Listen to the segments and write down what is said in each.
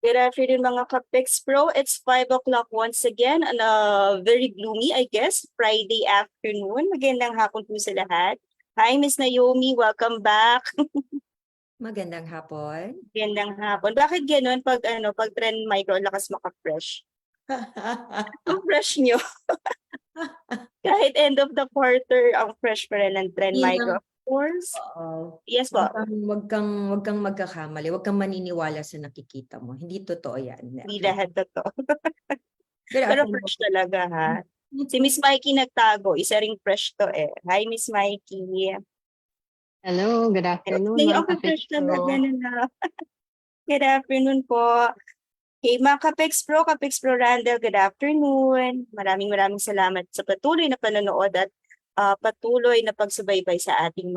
Good afternoon mga Kapex Pro. It's 5 o'clock once again on a very gloomy, I guess, Friday afternoon. Magandang hapon po sa lahat. Hi, Miss Naomi. Welcome back. Magandang hapon. Magandang hapon. Bakit ganun pag trend micro, lakas maka-fresh? Ang fresh nyo. Kahit end of the quarter, ang fresh pa rin ng trend micro. Of course. Yes po. Wag kang magkakamali. Wag kang maniniwala sa nakikita mo. Hindi totoo yan. Hindi lahat totoo. Pero Pero fresh talaga ha. Si Miss Mikey nagtago. Isa ring fresh to eh. Hi, Miss Mikey. Hello, good afternoon. Fresh talaga na. Good afternoon po. Hey, mga Kapex Pro Randall, good afternoon. Maraming salamat sa patuloy na panonood at patuloy na pagsubaybay sa ating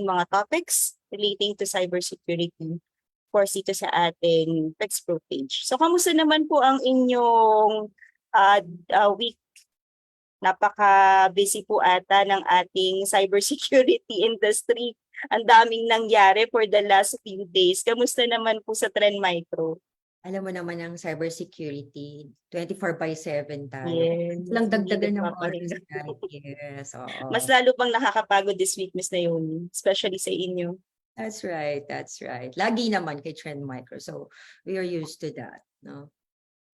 mga topics relating to cybersecurity. Of course, dito sa ating Kapex Pro page. So, kamusta naman po ang inyong week? Napaka-busy po ata ng ating cybersecurity industry. Ang daming nangyari for the last few days. Kamusta naman po sa Trend Micro? Alam mo naman ang cybersecurity, 24/7 tayo. Yes. Lang dagdagan ng oras. Yes, oo. Mas lalo pang nakakapagod this week, Miss Naomi, especially sa inyo. That's right. Lagi naman kay Trend Micro. So, we are used to that, no?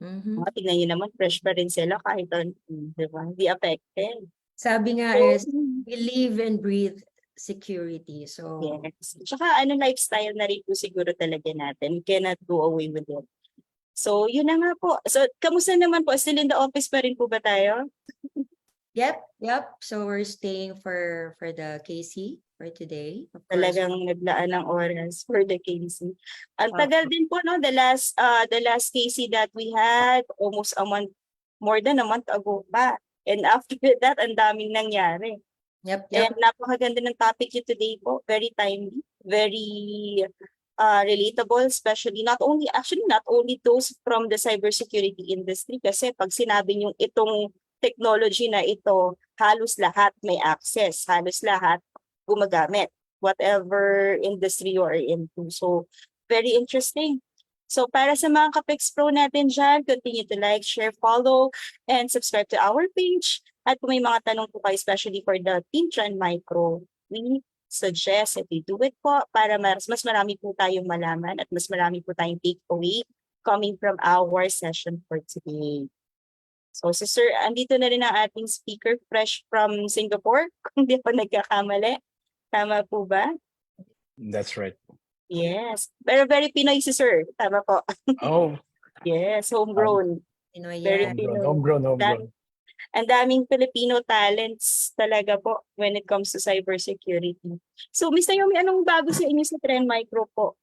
Tingnan nyo naman, fresh pa rin sila kahit diba? Hindi affected. Sabi nga is, we live and breathe security. So, yes. Tsaka lifestyle na rin po siguro talaga natin. We cannot go away with it. So, yun na nga po. So, kamusta naman po? Still in the office pa rin po ba tayo? Yep. So, we're staying for the KC for today. Of course. Talagang naglaan ng oras for the KC. Ang tagal din po, no? The last KC that we had, almost a month, more than a month ago pa. And after that, ang daming nangyari. Yep. And napakaganda ng topic niyo today po. Very timely, very relatable, especially not only those from the cybersecurity industry, kasi pag sinabi niyo itong technology na ito, halos lahat may access, halos lahat gumagamit, whatever industry you are into. So, very interesting. So, para sa mga Kapex Pro natin dyan, continue to like, share, follow, and subscribe to our page. At kung may mga tanong po kayo, especially for the Team Trend Micro, we suggest that you do it po para mas marami po tayong malaman at mas marami po tayong takeaway coming from our session for today. So, Sir, andito na rin ang ating speaker, fresh from Singapore, kung di pa nagkakamali. Tama po ba? That's right. Yes. Pero very Pinoy si Sir. Tama po. Oh. Yes, homegrown. Pinoy Very yan. Pinoy. Homegrown. Ang daming Filipino talents talaga po when it comes to cybersecurity. So, Miss Naomi, anong bago sa inyo sa Trend Micro po?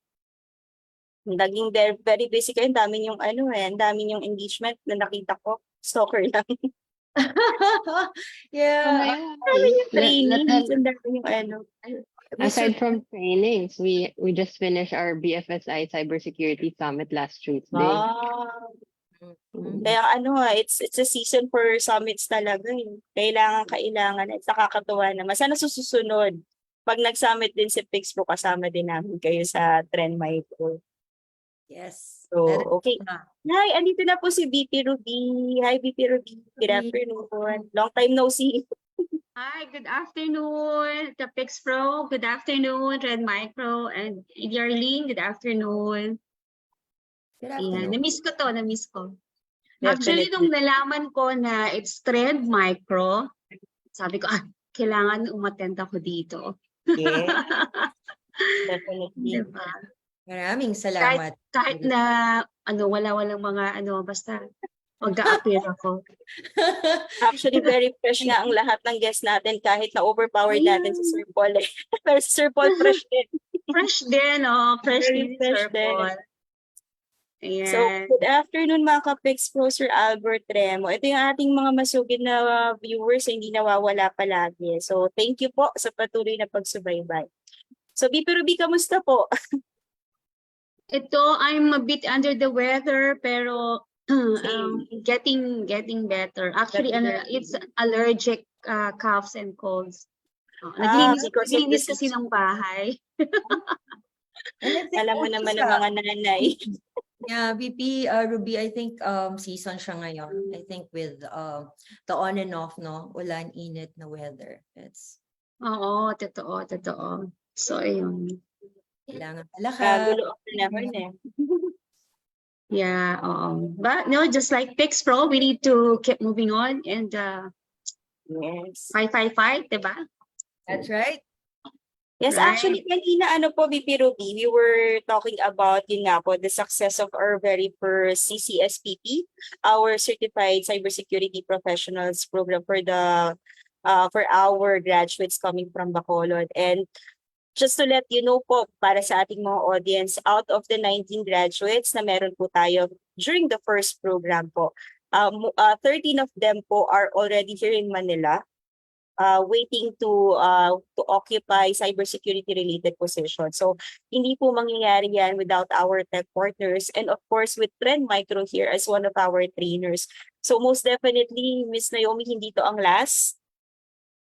Naging very busy kayo. Ang daming yung engagement na nakita ko. Stalker lang. Yeah. Aside from trainings, we just finished our BFSI Cybersecurity Summit last Tuesday. Wow. Kaya it's a season for summits talaga. Kailangan. It's nakakatuwa naman. Sana susunod. Pag nag-summit din si Pixpro, kasama din namin kayo sa Trend Micro. Yes. So, okay. Hi, andito na po si VP Ruby. Hi, VP Ruby. Good afternoon. Long time no see. Hi, good afternoon, Kapex Pro. Good afternoon, Trend Micro. And Yarlene, good afternoon. Good Ayan, afternoon. na-miss ko. Actually, nung nalaman ko na it's Trend Micro, sabi ko, kailangan umattend ako dito. Yeah. Definitely. Diba? Maraming salamat. Kahit na, walang mga, basta mag-a-appear ako. Actually, very fresh nga ang lahat ng guests natin kahit na overpowered natin si Sir Paul. Pero si Sir Paul fresh din. Fresh din, Fresh din, Sir Paul. Ayan. So, good afternoon mga Kapex Pro, Sir Albert Remo. Ito yung ating mga masugid na viewers na hindi nawawala palagi. So, thank you po sa patuloy na pagsubaybay. So, VP Ruby, kamusta po? Ito, I'm a bit under the weather, pero getting better. Actually, it's allergic coughs and colds. Naglinis kasi ng bahay. And I think Alam mo also naman sa ng mga nanay. Yeah, VP Ruby, I think season siya ngayon. I think with the on and off, no, ulan, init na weather. It's Oo, totoo, totoo. So, ayun. kailangan malakas. Kagulo ang panahon eh. Yeah, but no, just like Pix Pro, we need to keep moving on and Yes. fight, diba? That's right. Yes, Right. actually, kanina ano po, VP Ruby, we were talking about yun nga po, the success of our very first CCSPP, our Certified Cybersecurity Professionals program for our graduates coming from Bacolod. And just to let you know po, para sa ating mga audience, out of the 19 graduates na meron po tayo during the first program po, 13 of them po are already here in Manila, waiting to occupy cybersecurity related positions. So hindi po mangyayari yan without our tech partners, and of course with Trend Micro here as one of our trainers. So most definitely, Miss Naomi, hindi to ang last.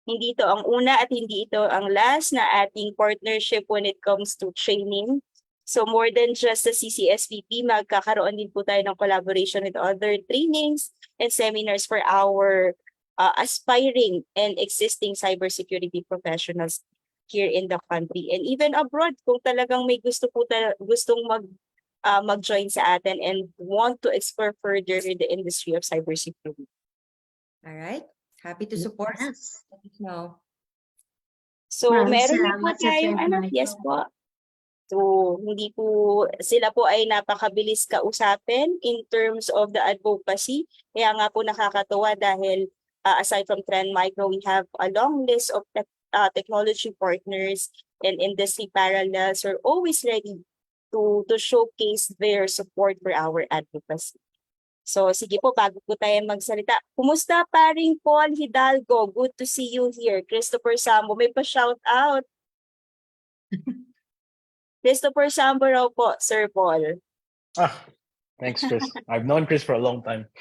Hindi ito ang una at hindi ito ang last na ating partnership when it comes to training. So more than just the CCSVP, magkakaroon din po tayo ng collaboration with other trainings and seminars for our aspiring and existing cybersecurity professionals here in the country and even abroad kung talagang may gustong mag-join sa atin and want to explore further in the industry of cybersecurity. All right. Happy to support. Yes. No. So Maraming meron din po salamat sa tayong Trend Micro. yes po. So hindi po sila po ay napakabilis kausapin in terms of the advocacy. Kaya nga po nakakatuwa dahil aside from Trend Micro, we have a long list of technology partners and industry parallels who are always ready to showcase their support for our advocacy. So sige po, bago po tayo magsalita. Kumusta paring Paul Hidalgo? Good to see you here. Christopher Sambo, may pa-shout out. Christopher Sambo raw po, Sir Paul. Thanks, Chris. I've known Chris for a long time.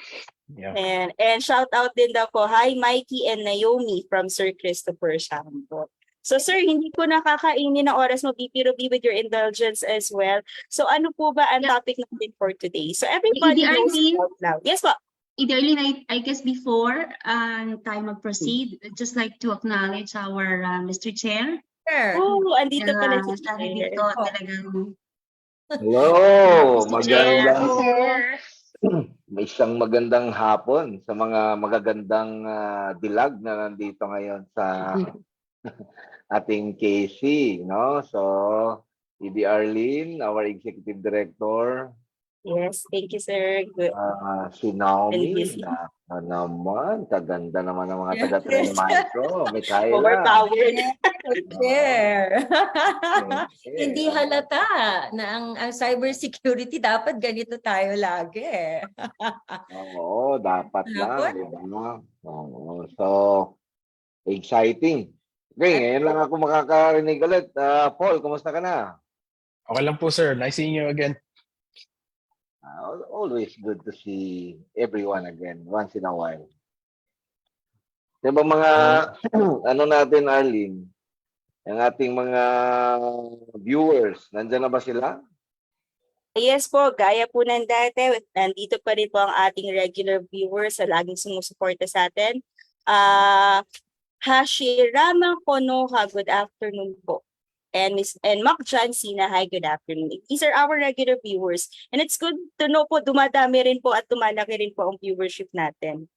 Yeah. And shout out din daw po, hi Mikey and Naomi from Sir Christopher Sambo. So sir, hindi ko nakakainin ng oras mo, VP Ruby, with your indulgence as well. So ano po ba ang topic natin for today? So everybody knows about now. Yes po. Ideally, I guess before time mag-proceed, I'd just like to acknowledge our Mr. Chair. Sure. Oh, andito pala si Dito talagang Hello, Mr. Chair. magandang may isang magandang hapon sa mga magagandang dilag na nandito ngayon sa ating KC, no? So, 𝐸 Arlene, our Executive Director, Yes, thank you sir. Good. si Naomi, busy. na naman, kaganda naman ng mga Yes. taga-Trend Micro, may Kyla. Overpowered. Chair. Okay. Hindi halata na ang cybersecurity dapat ganito tayo lagi. Oo, dapat lang, di ba? Oo, so, exciting. Okay, ngayon lang ako makakarinig ulit. Paul, kumusta ka na? Okay lang po, sir. Nice seeing you again. Always good to see everyone again, once in a while. Diba mga, ano natin, Arlene, ang ating mga viewers, nandyan na ba sila? Yes po, gaya po ng dati, nandito pa rin po ang ating regular viewers sa laging sumusuporta sa atin. Hashirama Konoha, good afternoon po. And Mac John Sina, hi, good afternoon. These are our regular viewers. And it's good to know po, dumadami rin po at tumalaki rin po ang viewership natin.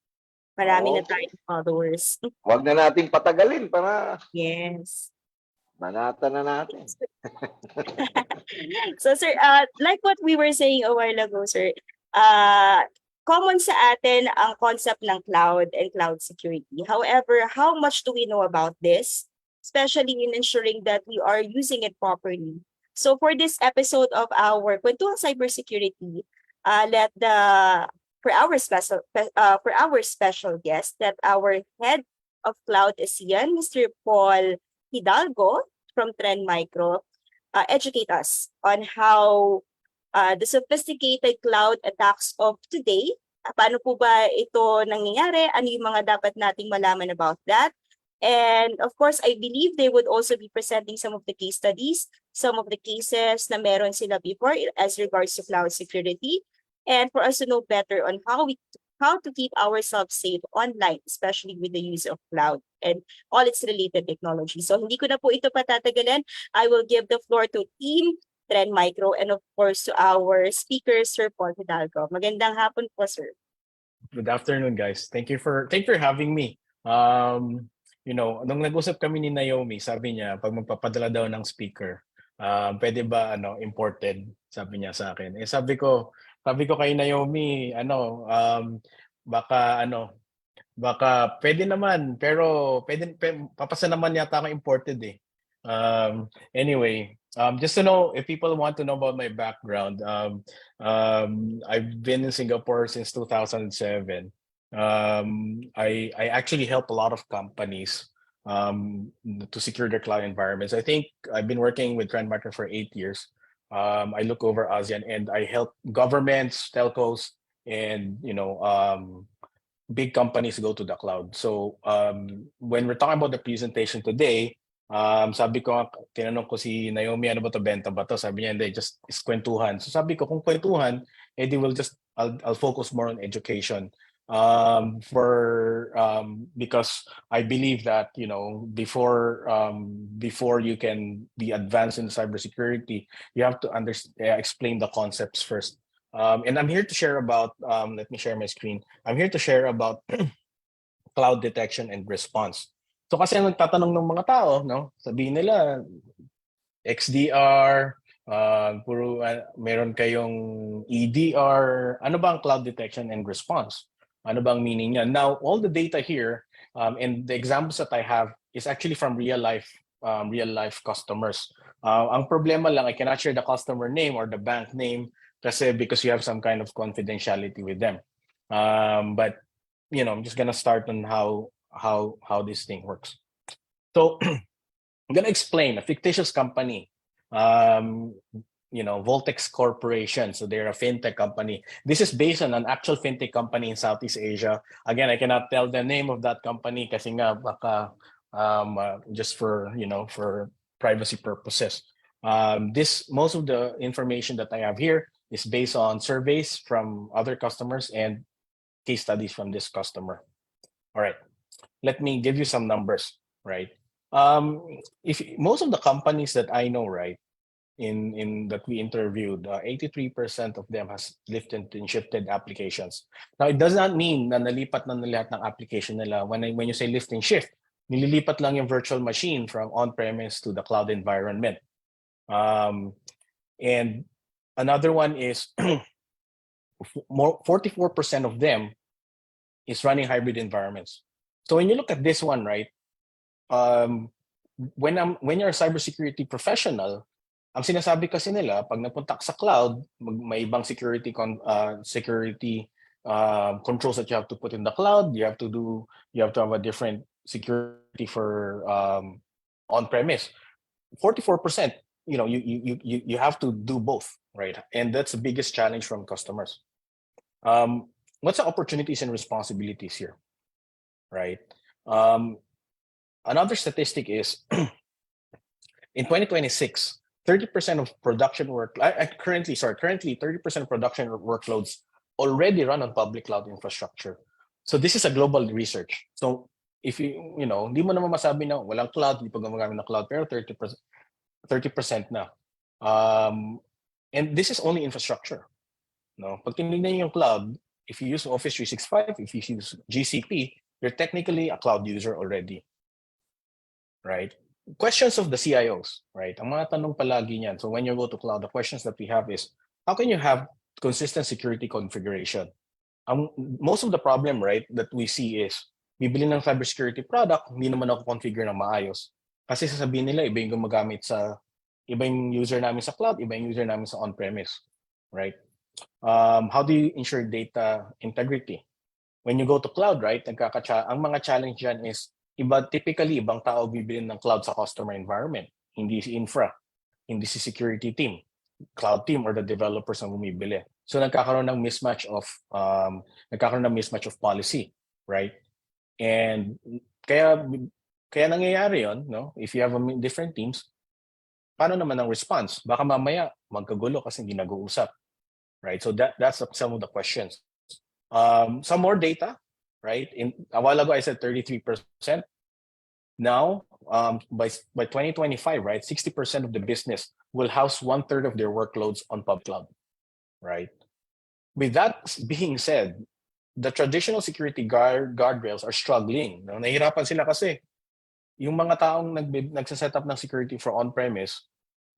Marami na tayong followers. Huwag na nating patagalin para Yes. manata na natin. So sir, like what we were saying a while ago, sir, common sa atin ang concept ng cloud and cloud security. However, how much do we know about this? Especially in ensuring that we are using it properly. So for this episode of our Kwentuhang Cybersecurity, for our special guest, that our head of cloud ASEAN, Mr. Paul Hidalgo from Trend Micro, educate us on how the sophisticated cloud attacks of today, paano po ba ito nangyayari, ano yung mga dapat nating malaman about that, And of course, I believe they would also be presenting some of the case studies, some of the cases na meron sila before as regards to cloud security, and for us to know better on how to keep ourselves safe online, especially with the use of cloud and all its related technology. So hindi ko na po ito patatagalan. I will give the floor to Team Trend Micro and of course to our speaker, Sir Paul Hidalgo. Magandang hapon po, sir. Good afternoon, guys. Thank you for having me. Nung nag-usap kami ni Naomi, sabi niya pag magpapadala daw ng speaker, pwede ba imported? Sabi niya sa akin. Sabi ko kay Naomi, baka pwede naman, pero papasa naman yata ako imported eh. Anyway, just to know, if people want to know about my background, I've been in Singapore since 2007. I actually help a lot of companies to secure their cloud environments. I think I've been working with Trendmarker for 8 years. I look over ASEAN and I help governments, telcos, and big companies go to the cloud. So when we're talking about the presentation today, sabi ko, tinanong ko si Naomi, ano ba to, benta ba to? Sabi niya, hindi, just is kwentuhan. So sabi ko, kung kwentuhan, edi I'll focus more on education. Because I believe that before you can be advanced in cybersecurity, you have to explain the concepts first. And I'm here to share about. Let me share my screen. I'm here to share about cloud detection and response. So kasi ang nagtatanong ng mga tao, no, sabihin nila XDR, meron kayong EDR. Ano ba ang cloud detection and response? Ano bang meaning niya? Now, all the data here and the examples that I have is actually from real life customers. Ang problema lang, I cannot share the customer name or the bank name because you have some kind of confidentiality with them. But I'm just gonna start on how this thing works. So I'm gonna explain a fictitious company. Voltex Corporation. So they're a fintech company. This is based on an actual fintech company in Southeast Asia. Again, I cannot tell the name of that company kasi nga baka just for privacy purposes. Most of the information that I have here is based on surveys from other customers and case studies from this customer. All right, let me give you some numbers, right? If most of the companies that I know, right, in that we interviewed, 83% of them has lifted and shifted applications. Now, it does not mean na nalipat na lahat ng application nila. When you say lift and shift, nililipat lang yung virtual machine from on-premise to the cloud environment. And another one is 44% of them is running hybrid environments. So when you look at this one, right, when you're a cybersecurity professional, ang sinasabi kasi nila, pag napunta ka sa cloud, may ibang security controls that you have to put in the cloud. You have to have a different security for on-premise. 44%, you have to do both, right? And that's the biggest challenge from customers. What's the opportunities and responsibilities here, right? Another statistic is in 2026. 30% of production currently 30% of production workloads already run on public cloud infrastructure. So this is a global research. So if hindi mo naman masabi na walang cloud, hindi pa gumagamit ng cloud, pero 30% na. And this is only infrastructure. No? Pag tinignan yung cloud, if you use Office 365, if you use GCP, you're technically a cloud user already. Right? Questions of the CIOs, right? Ang mga tanong palagi niyan. So when you go to cloud, the questions that we have is, how can you have consistent security configuration? Most of the problem, right, that we see is, bibili ng cybersecurity product, hindi naman ako configure ng maayos. Kasi sasabihin nila, iba yung user namin sa cloud, iba yung user namin sa on-premise, right? How do you ensure data integrity? When you go to cloud, right, ang mga challenge dyan is, typically, ibang tao bibili ng cloud sa customer environment. Hindi si infra, hindi si security team, cloud team, or the developers ang bumibili. So nagkakaroon ng mismatch of policy, right? And kaya Kaya nangyayari yon, no? If you have different teams, paano naman ang response? Baka mamaya magkagulo kasi hindi nag-uusap, right? So that's some of the questions. Some more data, right? A while ago I said 33%. Now, by 2025, right, 60% of the business will house 1/3 of their workloads on public cloud, right? With that being said, the traditional security guardrails are struggling. No? Nahihirapan sila kasi yung mga taong nagsaset up ng security for on-premise,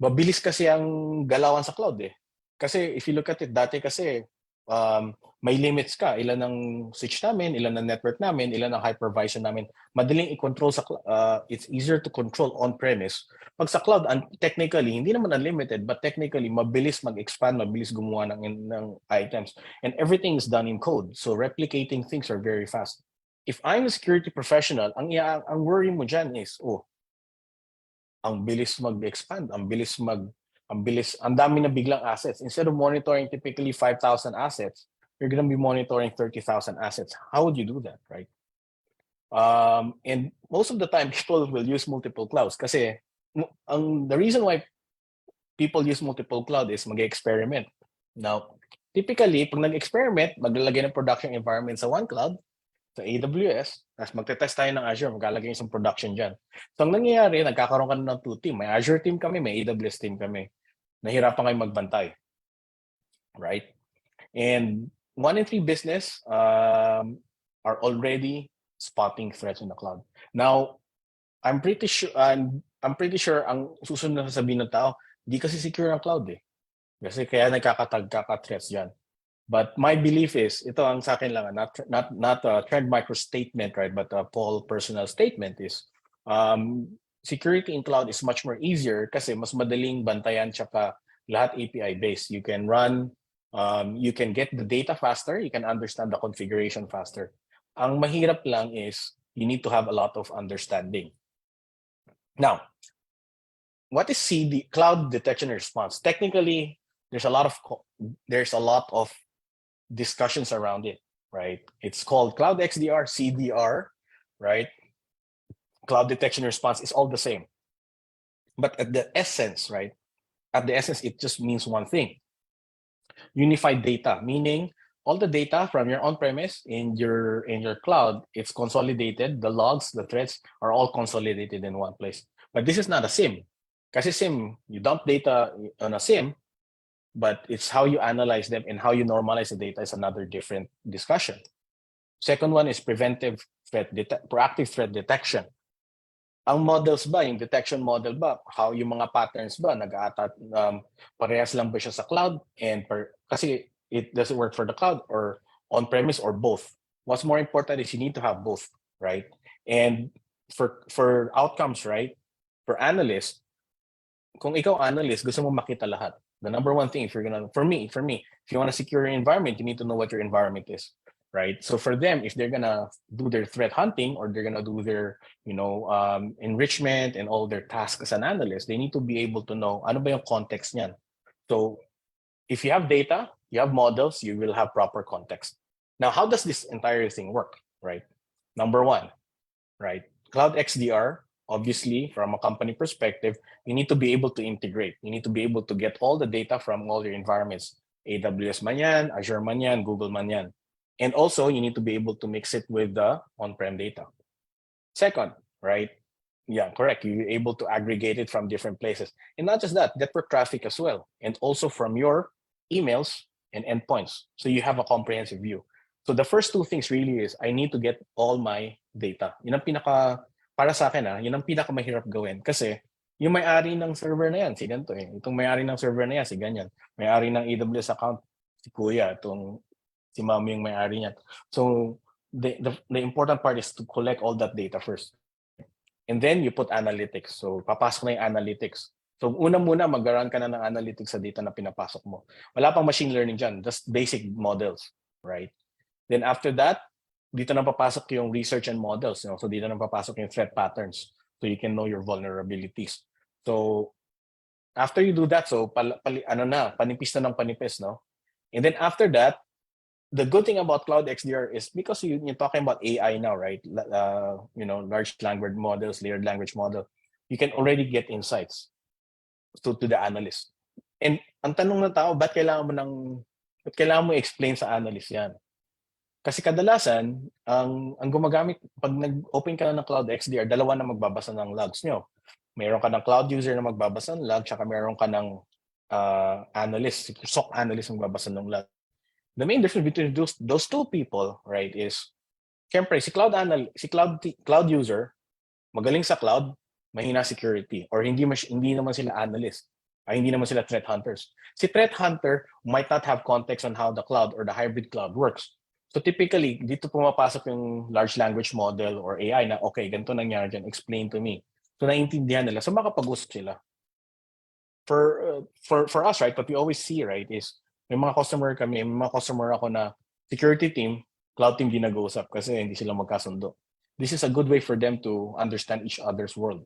mabilis kasi ang galawan sa cloud eh. Kasi if you look at it, dati kasi may limits ka. Ilan ang switch namin, ilan ang network namin, ilan ang hypervisor namin. Madaling i-control it's easier to control on-premise. Pag sa cloud, technically, hindi naman unlimited, but technically, mabilis mag-expand, mabilis gumawa ng items. And everything is done in code. So replicating things are very fast. If I'm a security professional, ang worry mo dyan is, ang bilis mag-expand, ang dami na biglang assets. Instead of monitoring typically 5,000 assets, you're going to be monitoring 30,000 assets. How would you do that, right? And most of the time, people will use multiple clouds kasi the reason why people use multiple cloud is mag-experiment. Now, typically, pag nag-experiment, maglalagay ng production environment sa one cloud, sa AWS, tapos magte-test tayo ng Azure, maglalagay isang production dyan. So, ang nangyayari, nagkakaroon ka ng 2 team. May Azure team kami, may AWS team kami. Nahirapan kayo magbantay. Right? And 1 in 3 business are already spotting threats in the cloud. Now, I'm pretty sure ang susunod na sasabihin ng tao, di kasi secure ang cloud eh. Kasi kaya nagkaka-threats dyan. But my belief is, ito ang sa akin lang, not a Trend Micro statement, right? But a Paul personal statement is, security in cloud is much more easier kasi mas madaling bantayan tsaka lahat API-based. You can run, you can get the data faster, you can understand the configuration faster. Ang mahirap lang is, you need to have a lot of understanding. Now, what is cloud detection and response? Technically, there's a lot of discussions around it, right? It's called Cloud XDR, CDR, right? Cloud detection and response is all the same. But at the essence, right? At the essence, it just means one thing. Unified data, meaning all the data from your on-premise in your cloud, it's consolidated. The logs, the threads are all consolidated in one place. But this is not a SIEM. Kasi SIEM, you dump data on a SIEM, but it's how you analyze them and how you normalize the data is another different discussion. Second one is proactive threat detection. Ang models ba, yung detection model ba, how yung mga patterns ba, parehas lang ba siya sa cloud? Kasi it doesn't work for the cloud or on-premise or both. What's more important is you need to have both, right? And for outcomes, right? For analysts, kung ikaw analyst, gusto mo makita lahat. The number one thing, for me, if you want to secure your environment, you need to know what your environment is, right? So for them, if they're gonna do their threat hunting or they're gonna do their, enrichment and all their tasks as an analyst, they need to be able to know ano ba yung context niyan. So if you have data, you have models, you will have proper context. Now, how does this entire thing work, right? Number one, right? Cloud XDR. Obviously, from a company perspective, you need to be able to integrate. You need to be able to get all the data from all your environments. AWS man yan, Azure man yan, Google man yan. And also, you need to be able to mix it with the on-prem data. Second, right? Yeah, correct. You're able to aggregate it from different places. And not just that, network traffic as well. And also from your emails and endpoints. So you have a comprehensive view. So the first two things really is, I need to get all my data. Yun ang para sa akin, yun ang pinakamahirap gawin. Kasi yung may-ari ng server na yan, si ganito eh. Itong may-ari ng server na yan, si ganyan. May-ari ng AWS account, si Kuya. Si Mami yung may-ari niyan. So the important part is to collect all that data first. And then you put analytics. So papasok na yung analytics. So una muna, mag-run ka na ng analytics sa data na pinapasok mo. Wala pang machine learning dyan, just basic models, right? Then after that, dito na papasok yung research and models. So dito na papasok yung threat patterns. So you can know your vulnerabilities. So after you do that, so panipis na ng panipis, no? And then after that, the good thing about Cloud XDR is because you're talking about AI now, right? Large language models, layered language model, you can already get insights to the analyst. And ang tanong ng tao, ba't kailangan mo explain sa analyst yan? Kasi kadalasan, ang gumagamit, pag nag-open ka na ng Cloud XDR, dalawa na magbabasa ng logs nyo. Mayroon ka ng cloud user na magbabasa ng log, tsaka mayroon ka ng analyst, SOC analyst na magbabasa ng log. The main difference between those two people, right, is syempre si cloud user magaling sa cloud, mahina security, or hindi naman sila analyst, hindi naman sila threat hunters. Si threat hunter might not have context on how the cloud or the hybrid cloud works. So typically, dito pumapasok yung large language model or AI na, okay, ganito nangyari dyan, explain to me. So naiintindihan nila, so makapag-usap sila. For us, right, what we always see, right, is may mga customer ako na security team, cloud team di nag-uusap kasi hindi sila magkasundo. This is a good way for them to understand each other's world.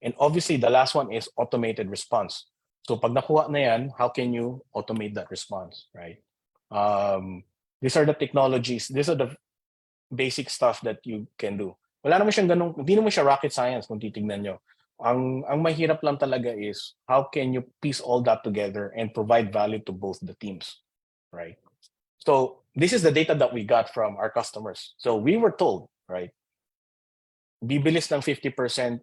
And obviously, the last one is automated response. So pag nakuha na yan, how can you automate that response, right? These are the technologies, these are the basic stuff that you can do. Wala naman siyang ganun, hindi naman siya rocket science kung titignan nyo. Ang mahirap lang talaga is how can you piece all that together and provide value to both the teams, right? So this is the data that we got from our customers. So we were told, right, bibilis ng 50%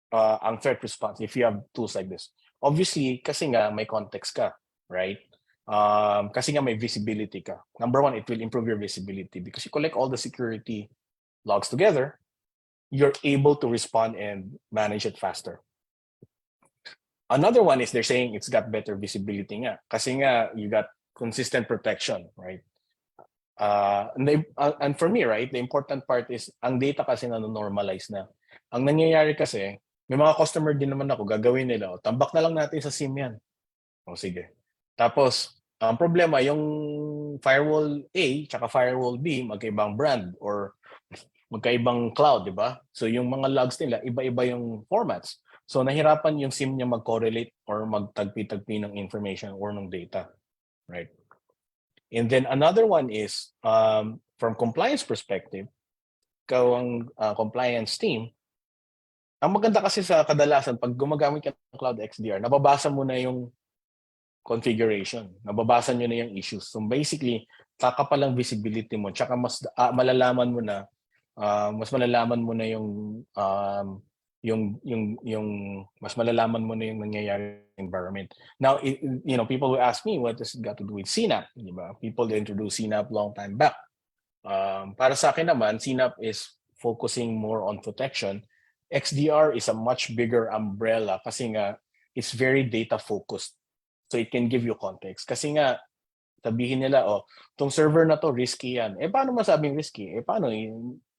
ang threat response if you have tools like this. Obviously, kasi nga may context ka, right? Kasi nga may visibility ka. Number one, it will improve your visibility because you collect all the security logs together, you're able to respond and manage it faster. Another one is they're saying it's got better visibility nga. Kasi nga, you got consistent protection, right? And for me, right, the important part is ang data kasi na-normalize na. Ang nangyayari kasi, may mga customer din naman ako, gagawin nila, tambak na lang natin sa SIM yan. O sige. Tapos, ang problema, yung firewall A tsaka firewall B, magkaibang brand or magkaibang cloud, di ba? So yung mga logs nila, iba-iba yung formats. So nahirapan yung SIM niya mag-correlate or magtagpi-tagpi ng information or ng data, right? And then another one is, from compliance perspective, ang compliance team, ang maganda kasi sa kadalasan, pag gumagamit ka ng Cloud XDR, nababasa mo na yung configuration, nababasa nyo na yung issues. So basically, kakapalang visibility mo, tsaka mas malalaman mo na mas malalaman mo na yung nangyayari environment. Now, people will ask me, what does it got to do with CNAP? Diba? People introduced CNAP long time back. Para sa akin naman, CNAP is focusing more on protection. XDR is a much bigger umbrella kasi nga, it's very data focused. So it can give you context. Kasi nga, sabihin nila, tong server na to, risky yan. Paano masabing risky? Paano?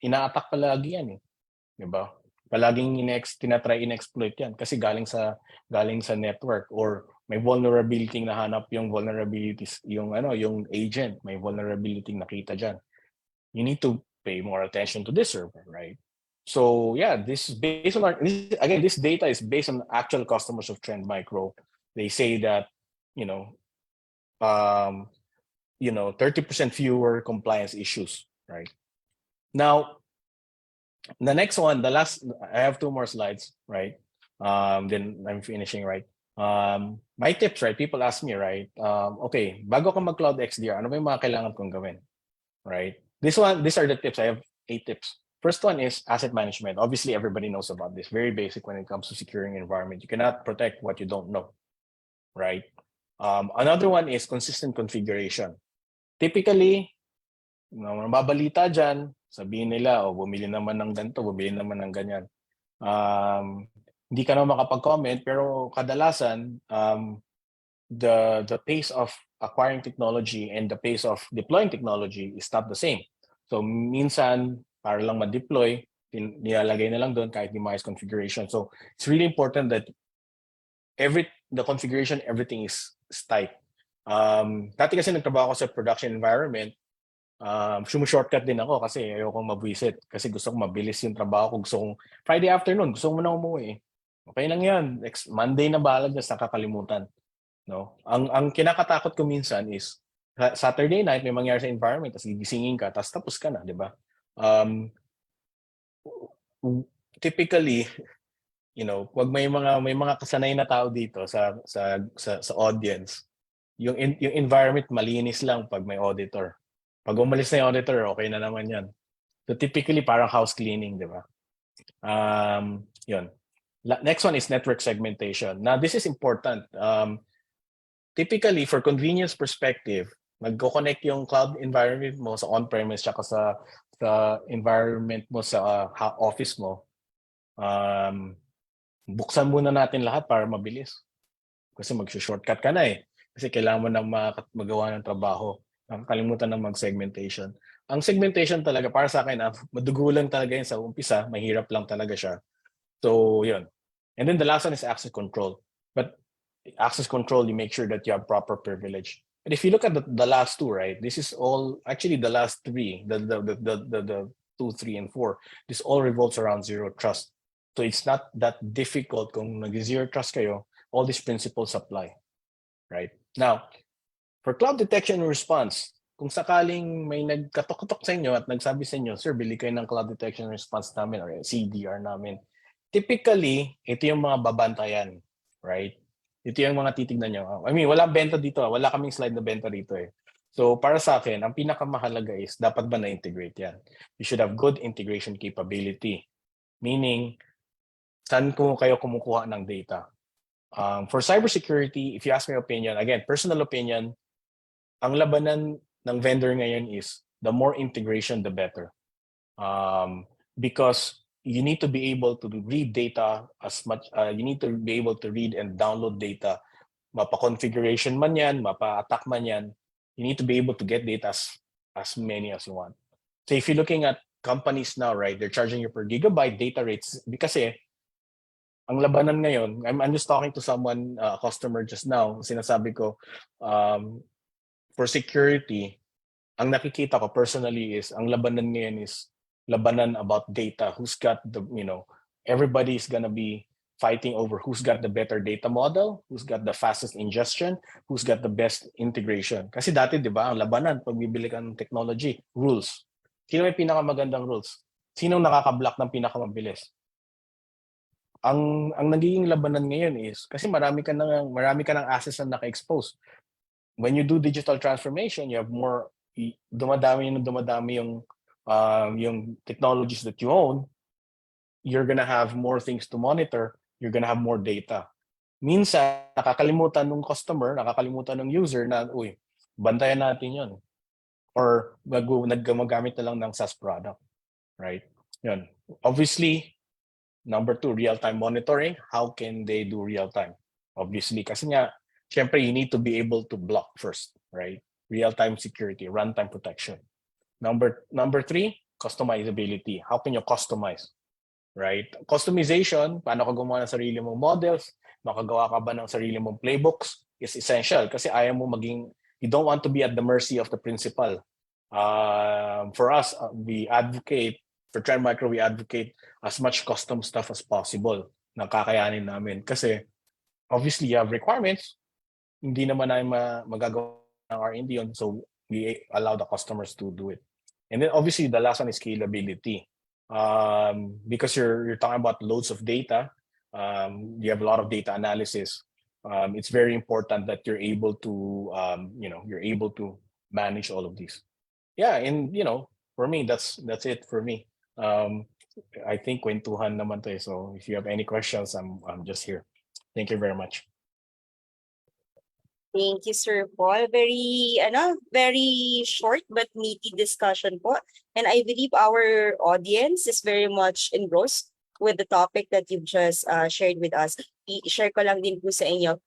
Ina-attack palagi yan eh. Diba? Palaging tinatry in-exploit yan kasi galing sa network or may vulnerability na hanap yung vulnerabilities, yung agent, may vulnerability nakita dyan. You need to pay more attention to this server, right? So yeah, this is based on this data is based on actual customers of Trend Micro. They say that, 30% fewer compliance issues, right? Now, the next one, I have 2 more slides, right? Then I'm finishing, right? My tips, right? People ask me, right? Okay, bago ka mag-Cloud XDR, ano ba yung mga kailangan kong gawin, right? These are the tips. I have 8 tips. First one is asset management. Obviously, everybody knows about this. Very basic when it comes to securing an environment. You cannot protect what you don't know, right? Another one is consistent configuration. Typically, mababalita dyan, sabihin nila, bumili naman ng ganito, bumili naman ng ganyan. Hindi ka na makapag-comment, pero kadalasan, the pace of acquiring technology and the pace of deploying technology is not the same. So minsan, para lang ma-deploy, nilalagay na lang doon kahit di maayos configuration. So it's really important that the configuration, everything is tight. Dati kasi nagtrabaho ako sa production environment, shortcut din ako kasi ayokong mabwisit. Kasi gusto kong mabilis yung trabaho ko. Gusto kong Friday afternoon, gusto ko muna umuwi. Okay lang yan. Next Monday na bahala dyan, nakakalimutan. No? Ang kinakatakot ko minsan is Saturday night may mangyari sa environment, tapos gigisingin ka, tapos ka na, di ba? Typically, wag may mga kasanay na tao dito sa audience. Yung environment malinis lang pag may auditor. Pag umalis na yung auditor, okay na naman 'yan. So typically parang house cleaning, di ba? Yun. Next one is network segmentation. Now this is important. Typically for convenience perspective, magko-connect yung cloud environment mo sa on-premise tsaka sa environment mo sa office mo. Buksan muna natin lahat para mabilis. Kasi mag-shortcut ka na eh. Kasi kailangan mo na magawa ng trabaho. Nakakalimutan ng mag-segmentation. Ang segmentation talaga para sa akin, madugo lang talaga yun sa umpisa. Mahirap lang talaga siya. So, yun. And then the last one is access control. But access control, you make sure that you have proper privilege. But if you look at the last two, right? This is all, actually the last three, the 2, 3, and 4, this all revolves around zero trust. So it's not that difficult kung nag-zero trust kayo, all these principles apply, right? Now, for cloud detection and response, kung sakaling may nagkatok-tok sa inyo at nagsabi sa inyo, sir, bili kayo ng cloud detection and response namin or CDR namin, typically, ito yung mga babantayan, right? Ito yung mga titignan nyo. I mean, walang benta dito. Wala kaming slide na benta dito eh. So, para sa akin, ang pinakamahalaga is, dapat ba na-integrate yan? You should have good integration capability. Meaning, saan ko kayo kumukuha ng data? For cybersecurity, if you ask my opinion, again, personal opinion, ang labanan ng vendor ngayon is the more integration, the better. Because you need to be able to read data as much, you need to be able to read and download data. Mapa-configuration man yan, mapa-attack man yan, you need to be able to get data as many as you want. So if you're looking at companies now, right, they're charging you per gigabyte data rates kasi ang labanan ngayon, I'm just talking to someone, a customer just now, sinasabi ko, for security, ang nakikita ko personally is, ang labanan ngayon is labanan about data. Who's got the, everybody's gonna be fighting over who's got the better data model, who's got the fastest ingestion, who's got the best integration. Kasi dati, di ba, ang labanan, pag bibili ka ng technology, rules. Sino may pinakamagandang rules? Sino nakaka-block ng pinakamabilis? Ang nagiging labanan ngayon is kasi marami ka ng assets na naka-expose. When you do digital transformation, you have more dumadami yung technologies that you own. You're gonna have more things to monitor. You're gonna have more data. Minsan nakakalimutan ng customer, nakakalimutan ng user na bantayan natin 'yon. Or nagmagamit na lang ng SaaS product, right? 'Yon. Obviously, number 2, real-time monitoring. How can they do real-time? Obviously, kasi nga, syempre, you need to be able to block first, right? Real-time security, runtime protection. Number 3, customizability. How can you customize, right? Customization, paano ka gumawa ng sarili mong models, makagawa ka ba ng sarili mong playbooks, is essential kasi ayaw mo you don't want to be at the mercy of the principal. For us, we advocate, for Trend Micro, we advocate as much custom stuff as possible na kakayanin namin. Kasi, obviously, you have requirements. Hindi naman namin magagawa ng R&D yun. So, we allow the customers to do it. And then, obviously, the last one is scalability. Because you're talking about loads of data, you have a lot of data analysis. It's very important that you're able to, you're able to manage all of these. Yeah, and, for me, that's it for me. I think kwentuhan naman to eh. So if you have any questions, I'm just here. Thank you very much. Thank you, Sir Paul. Very short but meaty discussion po. And I believe our audience is very much engrossed with the topic that you've just shared with us. I-share ko lang din po sa inyo.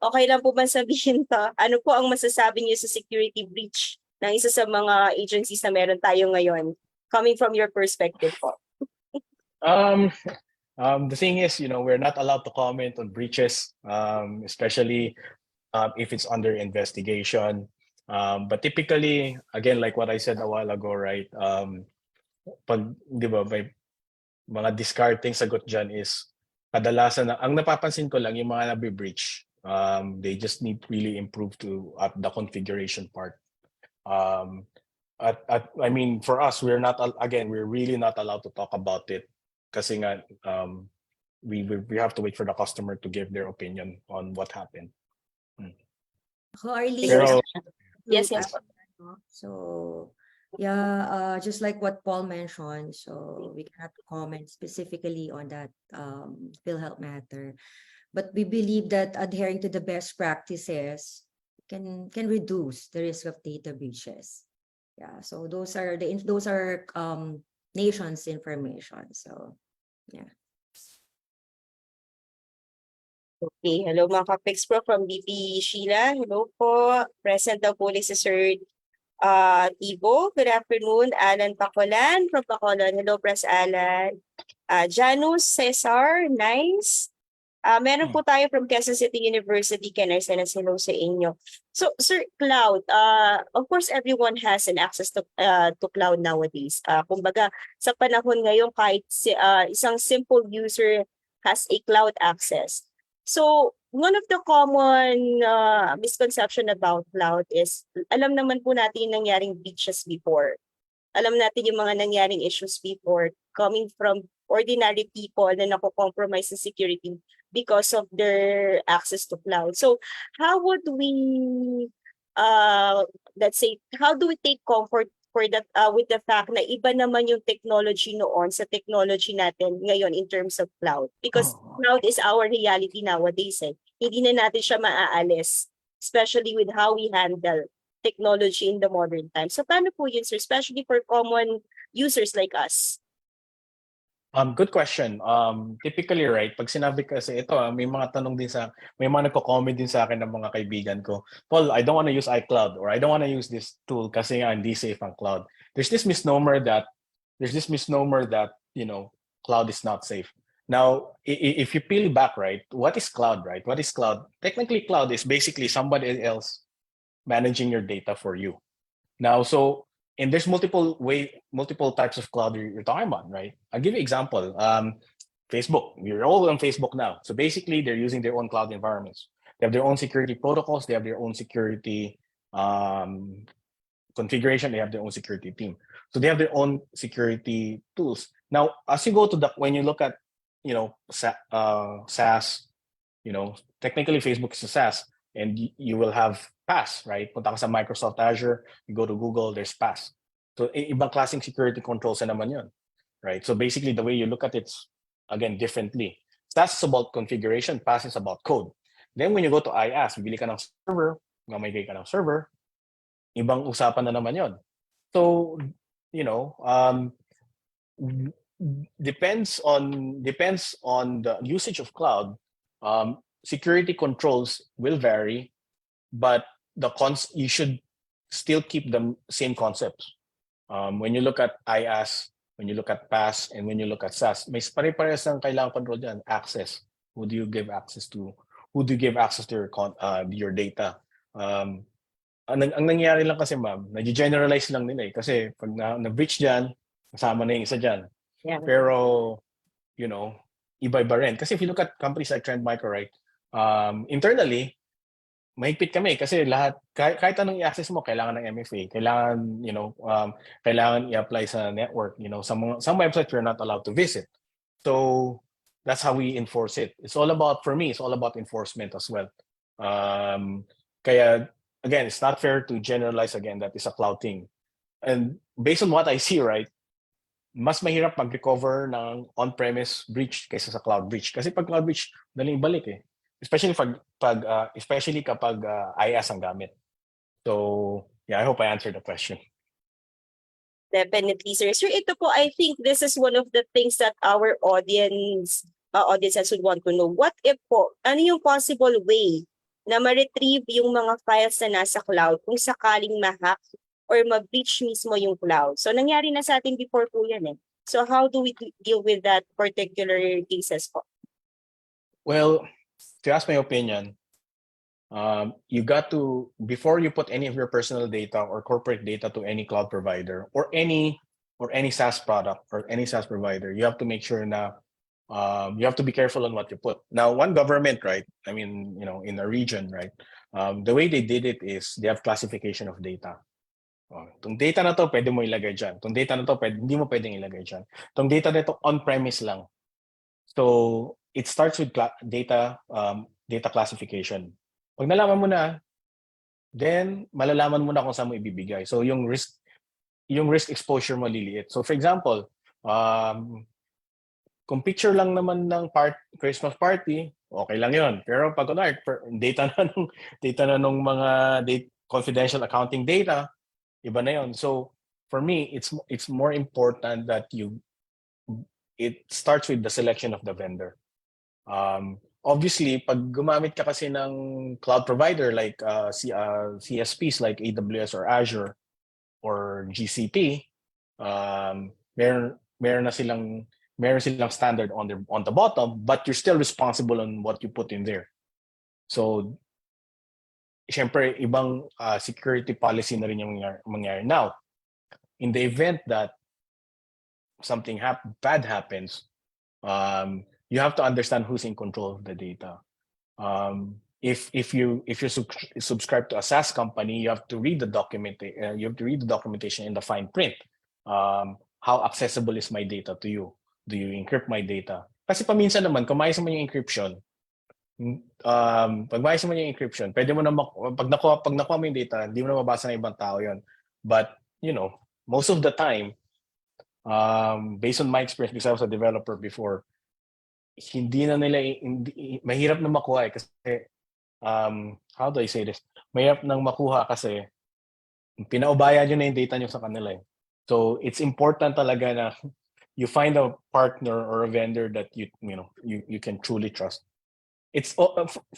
Okay lang po ba sabihin to? Ano po ang masasabi niyo sa security breach ng isa sa mga agencies na meron tayo ngayon? Coming from your perspective po. The thing is, we're not allowed to comment on breaches, especially if it's under investigation. But typically, again, like what I said a while ago, right? Pag, di ba, may mga discarding sagot dyan is kadalasan ang napapansin ko lang yung mga nabi-breach They just need to really improve to at the configuration part. I mean, for us, we're not again, we're really not allowed to talk about it, kasi nga, we have to wait for the customer to give their opinion on what happened. Arlene, Pero Yes, yes. so yeah, just like what Paul mentioned, so we cannot comment specifically on that PhilHealth matter, but we believe that adhering to the best practices can reduce the risk of data breaches. Yeah, so those are nation's information. So yeah. Okay, hello mga ka-Pix Pro from BP Sheila. Hello po. Present daw po ulit si Sir Tibo. Good afternoon. Alan Pacolan from Bacolod. Hello, Press Alan. Janus Cesar, nice. Meron po tayo from Quezon City University. 𝐂𝐤𝐻𝐧𝑠, hello sa inyo. So, Sir Cloud, of course, everyone has an access to cloud nowadays. Kumbaga, sa panahon ngayon, kahit isang simple user has a cloud access. So, one of the common misconception about cloud is, alam naman po natin yung nangyaring breaches before. Alam natin yung mga nangyaring issues before coming from ordinary people na nako-compromise sa security because of their access to cloud. So, how would we, let's say, how do we take comfort for that with the fact na iba naman yung technology noon sa technology natin ngayon in terms of cloud? Because cloud is our reality nowadays. Hindi na natin siya maaalis, especially with how we handle technology in the modern time. So paano po yun, sir, especially for common users like us? Good question. Typically, right, pag sinabi kasi ito, may mga tanong din may mga nagko-comment din sa akin ng mga kaibigan ko, Paul, I don't want to use iCloud, or I don't want to use this tool kasi nga hindi safe ang cloud. There's this misnomer that, you know, cloud is not safe. Now, if you peel back, right, what is cloud, right? What is cloud? Technically, cloud is basically somebody else managing your data for you. Now, and there's multiple types of cloud you're talking about, right? I'll give you an example. Facebook, we're all on Facebook now. So basically, they're using their own cloud environments. They have their own security protocols. They have their own security configuration. They have their own security team. So they have their own security tools. Now, as you go to when you look at, you know, SaaS, you know, technically Facebook is a SaaS, and you will have PaaS, right? Punta ka sa Microsoft Azure, you go to Google, there's PaaS. So ibang klaseng security controls na naman yun, right? So basically the way you look at it, again, differently. SaaS is about configuration, PaaS is about code. Then when you go to IaaS, bibili ka ng server, mamigay ka ng server, ibang usapan na naman yun. So, you know, depends on the usage of cloud. Security controls will vary, but you should still keep the same concepts. When you look at IaaS, when you look at PaaS, and when you look at SaaS, may pare-parehas ang kailangan control dyan. Access. Who do you give access to? Who do you give access to your data? Ang nangyayari lang kasi, ma'am, nag-generalize lang nila eh. Kasi pag na-breach dyan, kasama na yung isa dyan. Yeah. Pero, you know, iba-iba rin. Kasi if you look at companies like Trend Micro, right, internally, mahigpit kami kasi lahat, kahit anong i-access mo, kailangan ng MFA, kailangan, you know, kailangan i-apply sa network, you know, some websites we're not allowed to visit. So that's how we enforce it. It's all about, for me, it's all about enforcement as well. Kaya, again, it's not fair to generalize again that it's a cloud thing. And based on what I see, right, mas mahirap mag-recover ng on-premise breach kaysa sa cloud breach. Kasi pag cloud breach, daling ibalik eh. Especially especially kapag IaaS ang gamit. So, yeah, I hope I answered the question. Definitely, sir. Sir, ito po, I think this is one of the things that our audiences would want to know. What if po, ano yung possible way na ma-retrieve yung mga files na nasa cloud kung sakaling ma-hack or ma-breach mismo yung cloud? So, nangyari na sa atin before po yan eh. So, how do we deal with that particular cases po? Well, to ask my opinion, you got to, before you put any of your personal data or corporate data to any cloud provider or any SaaS product or any SaaS provider, you have to make sure na You have to be careful on what you put. Now, one government, right? I mean, in a region, right? The way they did it is they have classification of data. Itong data na to, pwede mo ilagay dyan. Itong data na to, hindi mo pwedeng ilagay dyan. Itong data na to, on-premise lang. So, it starts with data classification. Pag nalaman mo na, then malalaman mo na kung saan mo ibibigay. So, yung risk exposure mo liliit. So, for example, kung picture lang naman ng Christmas party, okay lang yon. Pero pag data na nung mga confidential accounting data, iba na yon. So for me, it's more important that it starts with the selection of the vendor. Obviously, pag gumamit ka kasi ng cloud provider like CSPs like AWS or Azure or GCP, meron silang standard on the bottom, but you're still responsible on what you put in there. So, syempre, ibang security policy na rin yung mangyari. Now, in the event that something bad happens, you have to understand who's in control of the data. If you subscribe to a SaaS company, you have to read the documentation in the fine print. How accessible is my data to you? Do you encrypt my data? Kasi paminsan naman, kung maayos mo yung encryption, pag maayos mo yung encryption, pwede mo na pag nakuha mo yung data, hindi mo na mabasa ng ibang tao yon. But, most of the time, based on my experience, because I was a developer before, mahirap na makuha kasi, how do I say this? Mahirap nang makuha kasi, pinaubaya nyo na yung data nyo sa kanila eh. So, it's important talaga na you find a partner or a vendor that you can truly trust. It's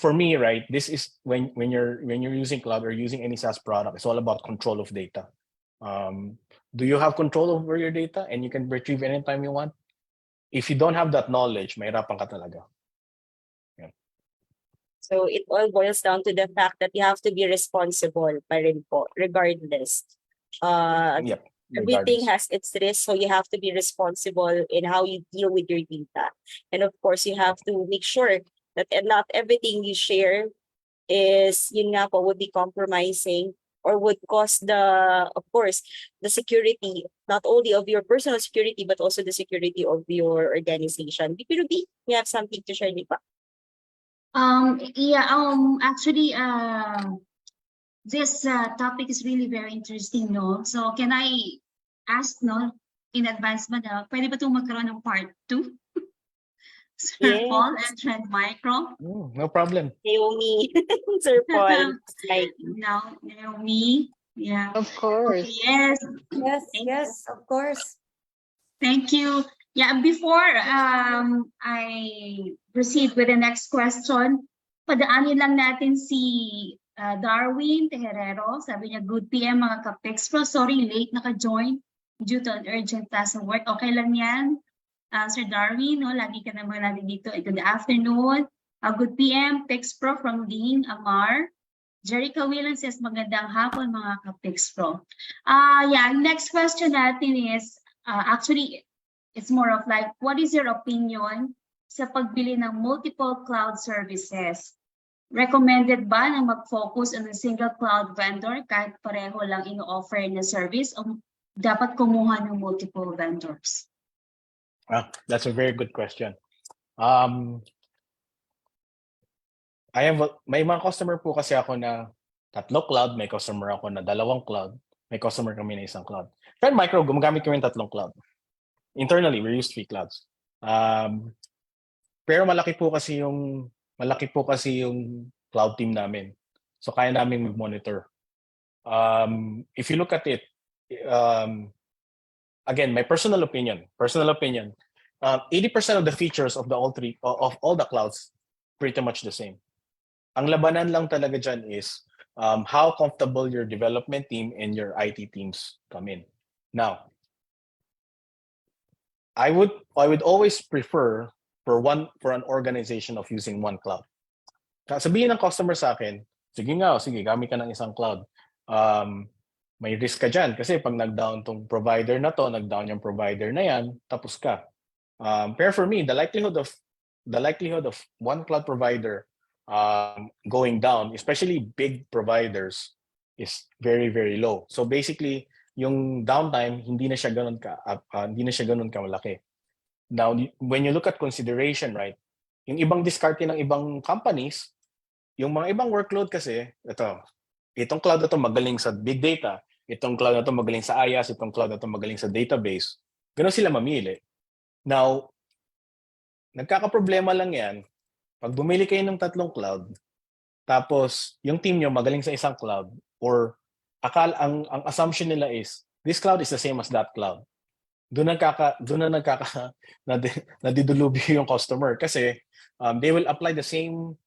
for me, right? This is when you're using cloud or using any SaaS product, it's all about control of data. Do you have control over your data and you can retrieve anytime you want? If you don't have that knowledge, mahirapan ka talaga. Yeah. So it all boils down to the fact that you have to be responsible pa rin po, regardless. Yep. Everything Regardless. has its risk, so you have to be responsible in how you deal with your data. And of course, you have to make sure that not everything you share is, would be compromising or would cause of course, the security, not only of your personal security, but also the security of your organization. Ruby, you have something to share, di ba? Actually, this topic is really very interesting, no? So can I ask, no, in advance ba na, pwede ba itong magkaroon ng part 2? Sir Yes. Paul and Trend Micro? No problem. Naomi, Sir Paul, Now, Naomi, yeah. Of course. Yes, Yes, of course. thank you. Yeah, before I proceed with the next question, padaanin lang natin si Darwin Tejerero. Sabi niya, good PM mga ka-Pex Pro. Sorry, late naka-join due to an urgent task of work. Okay lang yan. Sir Darwin, no, lagi ka naman natin dito. Good afternoon. Good PM, Pex Pro from Dean Amar. Jerica Willan says, magandang hapon mga ka-Pex Pro. Next question natin is, actually, it's more of like, what is your opinion sa pagbili ng multiple cloud services? Recommended ba na mag-focus on a single cloud vendor kahit pareho lang ino-offer na service o dapat kumuha ng multiple vendors? That's a very good question. May mga customer po kasi ako na 3 cloud, may customer ako na 2 cloud, may customer kami na 1 cloud. Trend Micro, gumagamit kami ng 3 cloud. Internally, we use 3 clouds. Pero malaki po kasi yung cloud team namin. So kaya namin mag-monitor. If you look at it, again, my personal opinion, 80% of the features of all the clouds pretty much the same. Ang labanan lang talaga dyan is how comfortable your development team and your IT teams come in. Now, I would always prefer for an organization of using 1 cloud. Sabihin ng customer sa akin, sige, gamit ka ng 1 cloud. May risk ka dyan kasi pag nag-down tong provider na to, nag-down yung provider na yan, tapos ka. Pero for me, the likelihood of one cloud provider going down, especially big providers, is very, very low. So basically, yung downtime hindi na siya ganun kamalaki. Now, when you look at consideration, right? Yung ibang diskarte ng ibang companies, yung mga ibang workload kasi, itong cloud na to magaling sa big data, itong cloud na to magaling sa IaaS, itong cloud na to magaling sa database. Ganun sila mamili. Now, nagkakaproblema lang yan, pag bumili kayo ng 3 cloud, tapos yung team nyo magaling sa isang cloud, or ang assumption nila is, this cloud is the same as that cloud. Doon na nadidulubyo yung customer kasi they will apply the same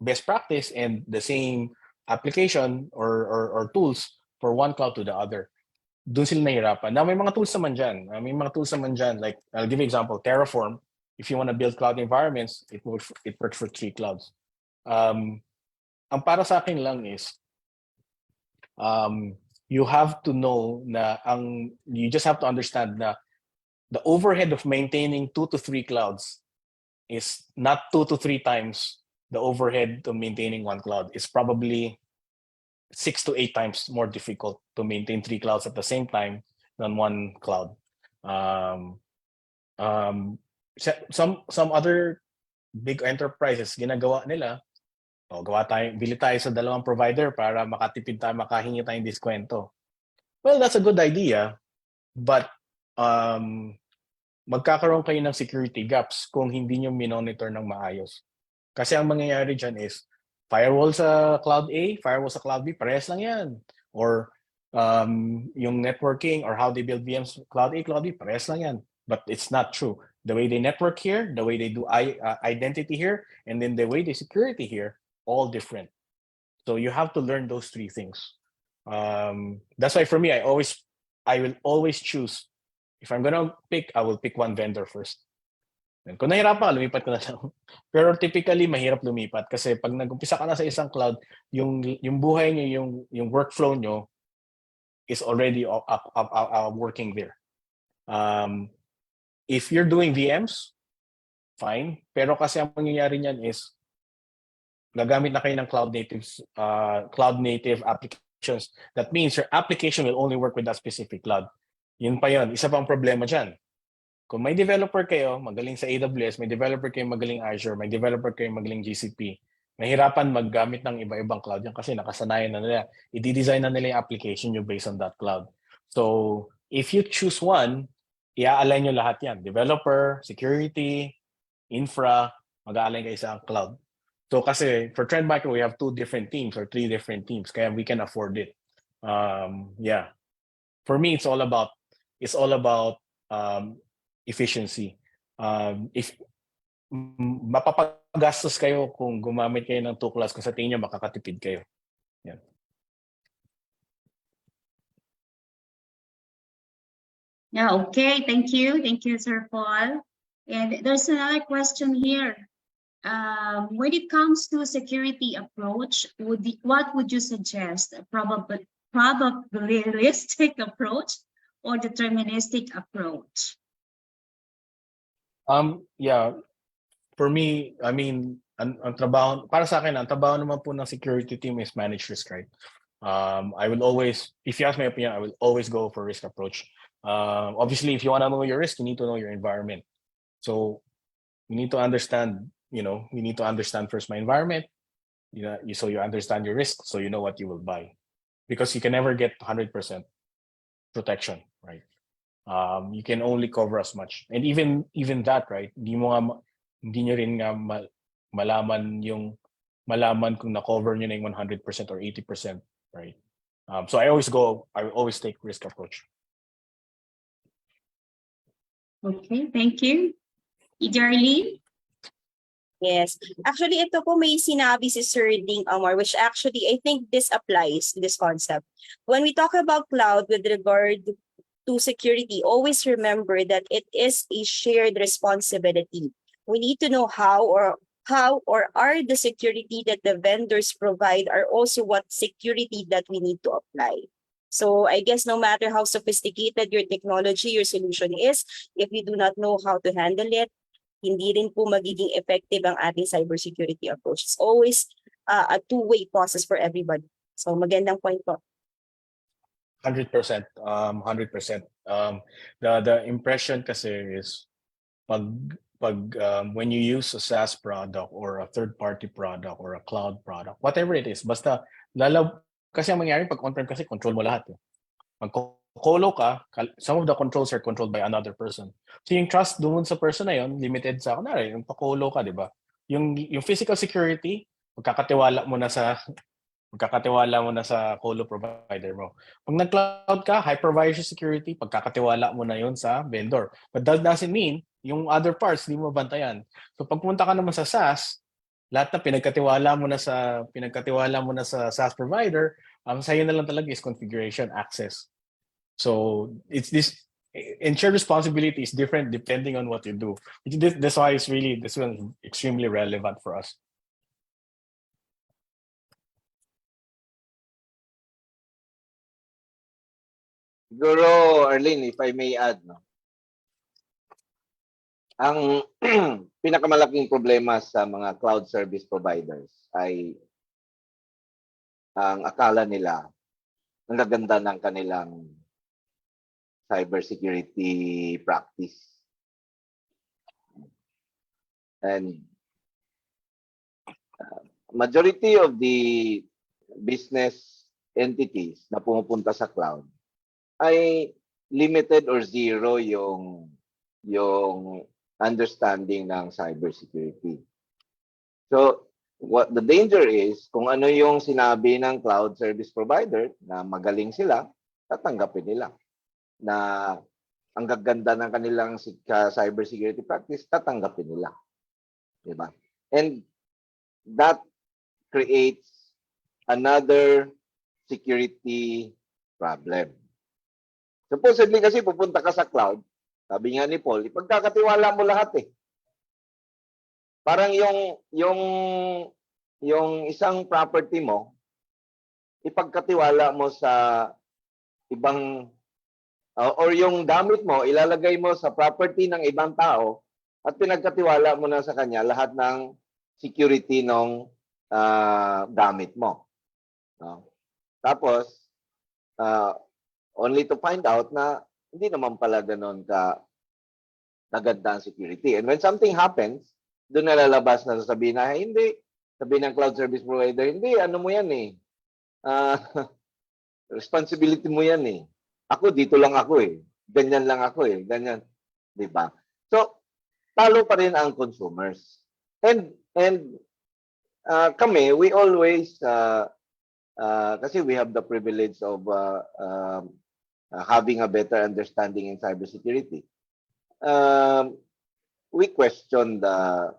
best practice and the same application or tools for one cloud to the other. Doon sila nahirapan. Now, may mga tools naman dyan. Like, I'll give you an example. Terraform, if you want to build cloud environments, it works for 3 clouds. Ang para sa akin lang is, you have to know you just have to understand na the overhead of maintaining 2 to 3 clouds is not 2 to 3 times the overhead to maintaining 1 cloud. It's probably 6 to 8 times more difficult to maintain 3 clouds at the same time than 1 cloud. Some other big enterprises, ginagawa nila, bili tayo sa 2 provider para makatipid tayo, makahingi tayong diskwento. Well, that's a good idea, but magkakaroon kayo ng security gaps kung hindi nyo minonitor ng maayos. Kasi ang mangyayari dyan is, firewall sa cloud A, firewall sa cloud B, parehas lang yan. Or yung networking or how they build VMs, cloud A, cloud B, parehas lang yan. But it's not true. The way they network here, the way they do identity here, and then the way they security here, all different. So you have to learn those 3 things. That's why for me, I will always choose. If I'm gonna pick, I will pick 1 vendor first. And kung nahirapan ka, lumipat ko na lang. Pero typically, mahirap lumipat kasi pag nag-umpisa ka na sa isang cloud, yung buhay nyo, yung workflow nyo is already working there. If you're doing VMs, fine. Pero kasi ang mangyayari niyan is, gagamit na kayo ng cloud native applications. That means your application will only work with that specific cloud. Yun pa yun. Isa pang problema dyan. Kung may developer kayo, magaling sa AWS, may developer kayo magaling Azure, may developer kayo magaling GCP, mahirapan maggamit ng iba-ibang cloud yan kasi nakasanayan na nila. I-design na nila yung application nyo based on that cloud. So, if you choose one, i-align nyo lahat yan. Developer, security, infra, mag-align kayo sa cloud. So, kasi for Trend Micro, we have 2 different teams or 3 different teams, kaya we can afford it. Yeah. For me, it's all about efficiency. If mapapagastos kayo kung gumamit kayo ng 2 clouds, kung sa tingin nyo makakatipid kayo. Yan. Yeah, okay. Thank you. Thank you, Sir Paul. And there's another question here. When it comes to security approach, what would you suggest? A probabilistic approach or deterministic approach? Yeah. For me, I mean, ang trabaho, para sa akin, ang trabaho naman po ng security team is manage risk, right? I will always, if you ask my opinion, I will always go for risk approach. Obviously, if you want to know your risk, you need to know your environment. So you need to understand, you need to understand first my environment, so you understand your risk, so you know what you will buy. Because you can never get 100% protection, right? You can only cover as much. And even that, right? Hindi nyo rin nga malaman kung na-cover nyo na yung 100% or 80%, right? So I always take risk approach. Okay, thank you. Darlene? Yes. Actually, ito po may sinabi si Sir Ding Amor, which actually, I think this applies to this concept. When we talk about cloud with regard to security, always remember that it is a shared responsibility. We need to know how or are the security that the vendors provide are also what security that we need to apply. So I guess no matter how sophisticated your technology, your solution is, if you do not know how to handle it, hindi rin po magiging effective ang ating cybersecurity approach. It's always a two-way process for everybody. So magandang point po. 100%. 100%. The impression kasi is pag when you use a SaaS product or a third-party product or a cloud product, whatever it is, basta kasi ang mangyayari pag on-prem kasi control mo lahat. Mag-colo ka, some of the controls are controlled by another person. So yung trust doon sa person na yun, limited sa, kunwari, yung pa-colo ka, di ba? Yung physical security, magkakatiwala mo na sa colo provider mo. Pag nag-cloud ka, hypervisor security, pagkakatiwala mo na yun sa vendor. But that doesn't mean yung other parts hindi mo bantayan. So pag pumunta ka naman sa SaaS, lahat na pinagkatiwala mo na sa SaaS provider, ang sa'yo na lang talaga is configuration access. So it's this, and shared responsibility is different depending on what you do. That's why this one is extremely relevant for us. Siguro, Arlene, if I may add, no? Ang pinakamalaking problema sa mga cloud service providers ay ang akala nila ang gaganda ng kanilang cybersecurity practice. And majority of the business entities na pumupunta sa cloud ay limited or zero yung understanding ng cybersecurity. So, what the danger is, kung ano yung sinabi ng cloud service provider na magaling sila, tatanggapin nila. Na ang gaganda ng kanilang cybersecurity practice, tatanggapin nila. Diba? And that creates another security problem. Supposedly kasi pupunta ka sa cloud, sabi nga ni Paul, ipagkakatiwala mo lahat eh. Parang yung isang property mo, ipagkatiwala mo sa ibang or yung gamit mo, ilalagay mo sa property ng ibang tao at pinagkatiwala mo na sa kanya lahat ng security ng gamit mo. No? Tapos, only to find out na hindi naman pala ganun kaganda ang security. And when something happens, doon nalalabas na sasabihin na, hindi, sabihin ng cloud service provider, hindi, ano mo yan eh. Responsibility mo yan eh. Ako, dito lang ako eh. Ganyan lang ako eh. Ganyan. Diba? So, talo pa rin ang consumers. And kami, we always, kasi we have the privilege of having a better understanding in cybersecurity. We question the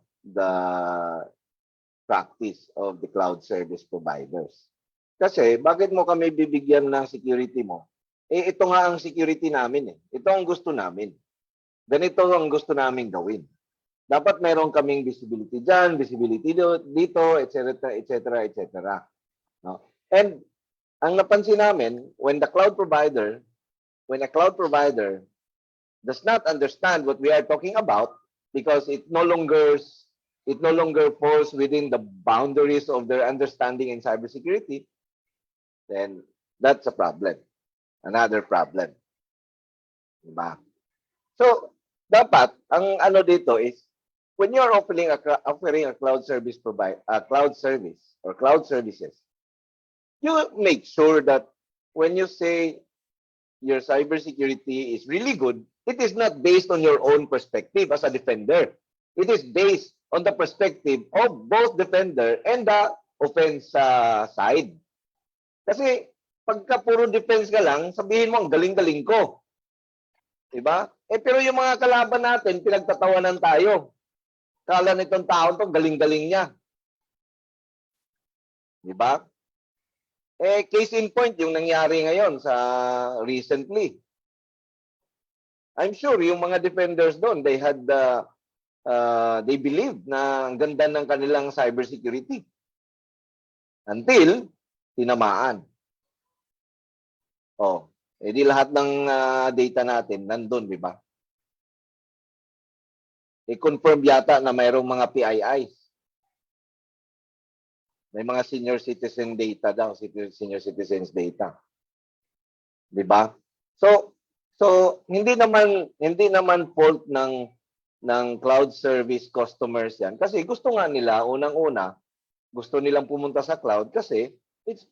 practice of the cloud service providers. Kasi, bakit mo kami bibigyan ng security mo? Eh, ito nga ang security namin eh. Ito ang gusto namin. Ganito ang gusto namin gawin. Dapat meron kaming visibility dyan, visibility dito, etc., etc., etc. No? And ang napansin namin, when a cloud provider does not understand what we are talking about because it no longer falls within the boundaries of their understanding in cybersecurity, then that's a problem. Another problem. Diba? So, dapat, ang ano dito is, when you're offering a cloud service cloud service or cloud services, you make sure that when you say your cybersecurity is really good, it is not based on your own perspective as a defender. It is based on the perspective of both defender and the offense side. Kasi pagka puro defense ka lang, sabihin mo ang galing-galing ko. Diba? Eh pero yung mga kalaban natin, pinagtatawanan tayo. Kala nitong taon to, galing-galing niya. Diba? Eh, case in point, yung nangyari ngayon sa recently. I'm sure yung mga defenders doon, they believed na ang ganda ng kanilang cybersecurity. Until, tinamaan. Oh, edi lahat ng data natin nandun, di ba? I-confirm yata na mayroong mga PIIs. May mga senior citizen data daw, senior citizens data. 'Di ba? So hindi naman fault ng cloud service customers 'yan kasi gusto nga nila unang-una, gusto nilang pumunta sa cloud kasi it's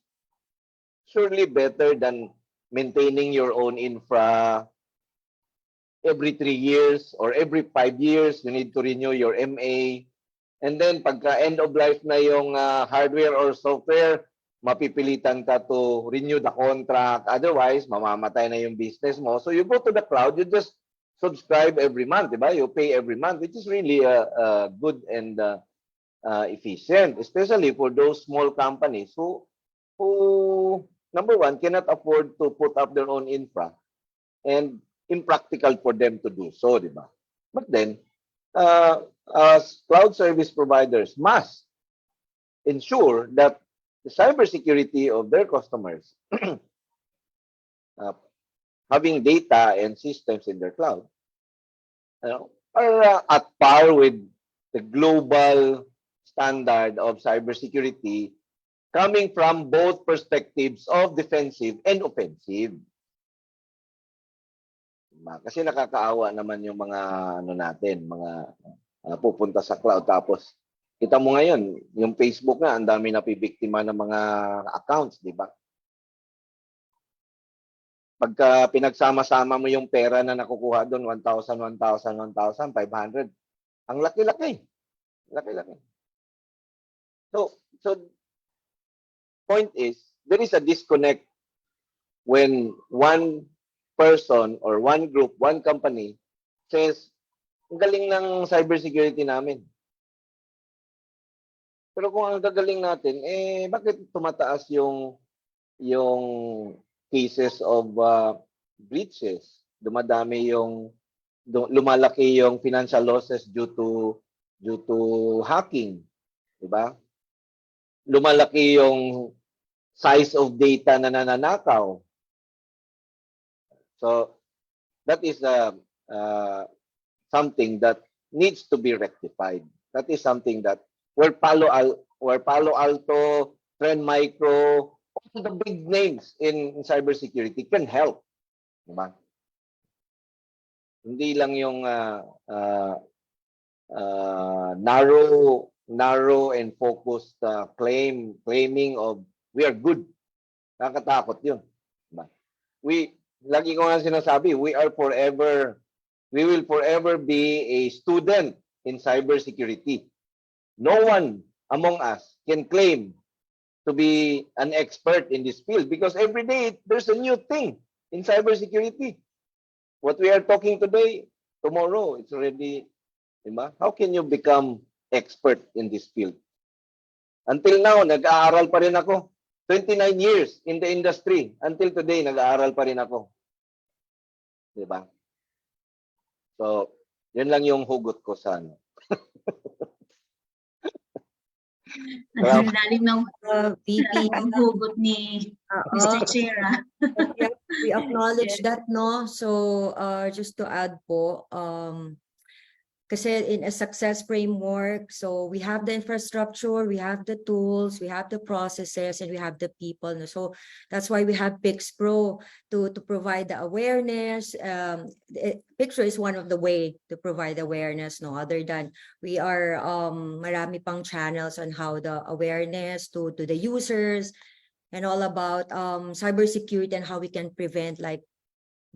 surely better than maintaining your own infra every 3 years or every 5 years. You need to renew your MA. And then, pagka end of life na yung hardware or software, mapipilitan ka to renew the contract. Otherwise, mamamatay na yung business mo. So, you go to the cloud, you just subscribe every month, diba? You pay every month, which is really good and efficient, especially for those small companies who, number one, cannot afford to put up their own infra and impractical for them to do so, diba? But then, as cloud service providers must ensure that the cybersecurity of their customers having data and systems in their cloud are at par with the global standard of cybersecurity coming from both perspectives of defensive and offensive. Kasi nakakaawa naman yung mga mga pupunta sa cloud tapos kita mo ngayon yung Facebook nga ang dami napibiktima ng mga accounts, di ba? Pagka pinagsama-sama mo yung pera na nakukuha doon 1,000, 1,000, 1,500, ang laki-laki. Laki-laki. So point is there is a disconnect when one person or one group, one company says, ang galing ng cybersecurity namin. Pero kung ang gagaling natin, bakit tumataas yung cases of breaches? Lumalaki yung financial losses due to hacking, di ba? Lumalaki yung size of data na nananakaw. So that is something that needs to be rectified. That is something that where Palo Alto, Trend Micro, all the big names in cybersecurity can help. Diba? Hindi lang yung narrow and focused claiming of we are good. Nakakatakot yun. Diba? Lagi ko nga sinasabi, we will forever be a student in cybersecurity. No one among us can claim to be an expert in this field because every day there's a new thing in cybersecurity. What we are talking today, tomorrow, it's already, diba? How can you become expert in this field? Until now, nag-aaral pa rin ako. 29 years in the industry. Until today, nag-aaral pa rin ako. Diba? So, yun lang yung hugot ko sa ano. Ang lalim ng VP, hugot ni Mr. Chair. yeah, we acknowledge that, no? So, just to add po, kasi in a success framework, so we have the infrastructure, we have the tools, we have the processes, and we have the people. No? So that's why we have PixPro to provide the awareness. PixPro is one of the way to provide awareness. No, other than we are marami pang channels on how the awareness to the users and all about cybersecurity and how we can prevent like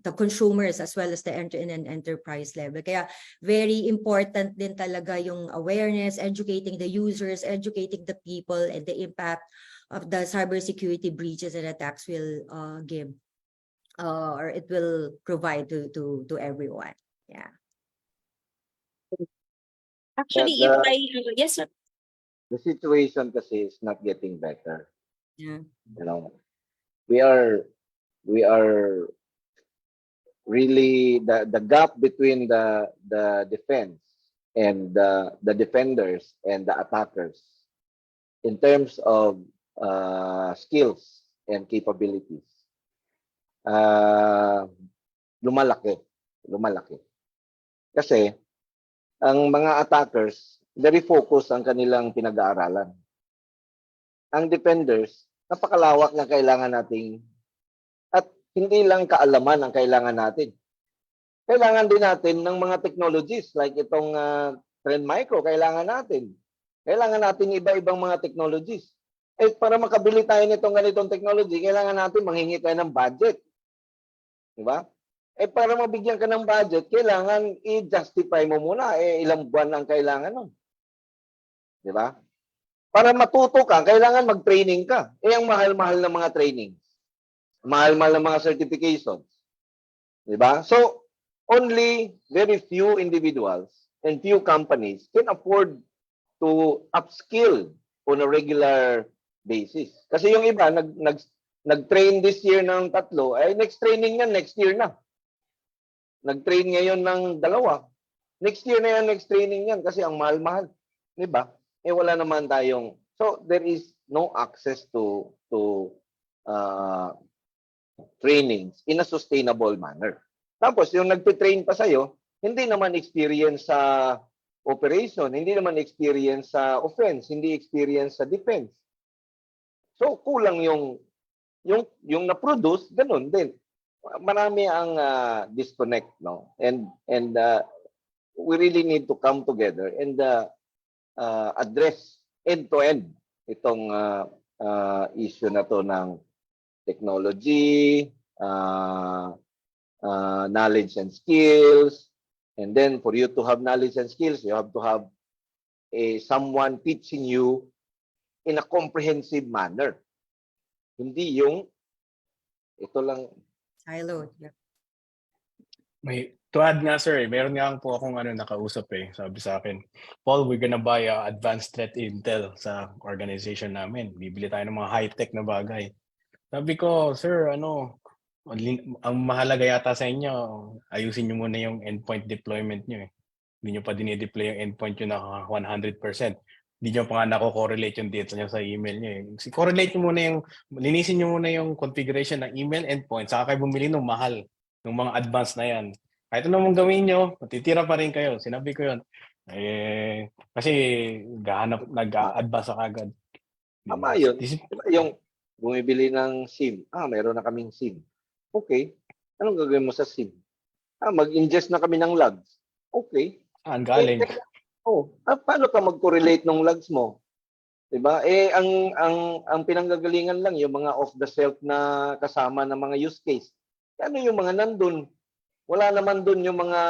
the consumers as well as the enterprise level. Kaya very important din talaga yung awareness, educating the users, educating the people, and the impact of the cybersecurity breaches and attacks will give or it will provide to everyone. Yeah. Actually, yes, sir. The situation kasi is not getting better. Yeah. You know, we are really the gap between the defense and the defenders and the attackers in terms of skills and capabilities lumalaki. Kasi ang mga attackers, very focused ang kanilang pinag-aaralan. Ang defenders, napakalawak ng kailangan nating at hindi lang kaalaman ang kailangan natin. Kailangan din natin ng mga technologies like itong Trend Micro, kailangan natin. Kailangan natin iba-ibang mga technologies. Para makabili tayo nitong ganitong technology, kailangan natin manghingi tayo ng budget. Diba? Para mabigyan ka ng budget, kailangan i-justify mo muna. Ilang buwan ang kailangan nun. Diba? Para matuto ka, kailangan mag-training ka. Ang mahal-mahal ng mga trainings. Mahal-mahal ng mga certifications. Diba? So, only very few individuals and few companies can afford to upskill on a regular basis. Kasi yung iba, nag-train this year ng 3, next training yan, next year na. Nag-train ngayon ng 2, next year na yan, next training yan, kasi ang mahal-mahal. Diba? Wala naman tayong, so there is no access to trainings in a sustainable manner. Tapos, yung nagtitrain pa sa'yo, hindi naman experience sa operation, hindi naman experience sa offense, hindi experience sa defense. So, kulang yung na-produce, ganun din. Marami ang disconnect, no? And we really need to come together and address end-to-end itong issue na to ng technology, knowledge and skills. And then for you to have knowledge and skills, you have to have someone teaching you in a comprehensive manner. Hindi yung ito lang. Silo. Yeah. To add nga sir, meron nga po akong nakausap sabi sa akin, Paul, we're gonna buy advanced threat intel sa organization namin. Bibili tayo ng mga high-tech na bagay. Sabi ko, sir, ang mahalaga yata sa inyo, ayusin nyo muna yung endpoint deployment nyo. Hindi nyo pa dinideploy yung endpoint nyo na 100%. Hindi nyo pa nga nako-correlate yung data nyo sa email nyo. Correlate nyo muna linisin nyo muna yung configuration ng email endpoint, saka kayo bumili ng mahal, ng mga advanced na yan. Kahit ano mong gawin nyo, matitira pa rin kayo. Sinabi ko yun. Kasi nag-advance ka agad. Tama yun. Yung bumibili ng SIM. Mayroon na kaming SIM. Okay. Anong gagawin mo sa SIM? Mag-ingest na kami ng logs. Okay. Ang galing. Paano ka mag-correlate ng logs mo? Diba? Ang pinanggagalingan lang yung mga off-the-shelf na kasama ng mga use case. Ano yung mga nandun? Wala naman dun yung mga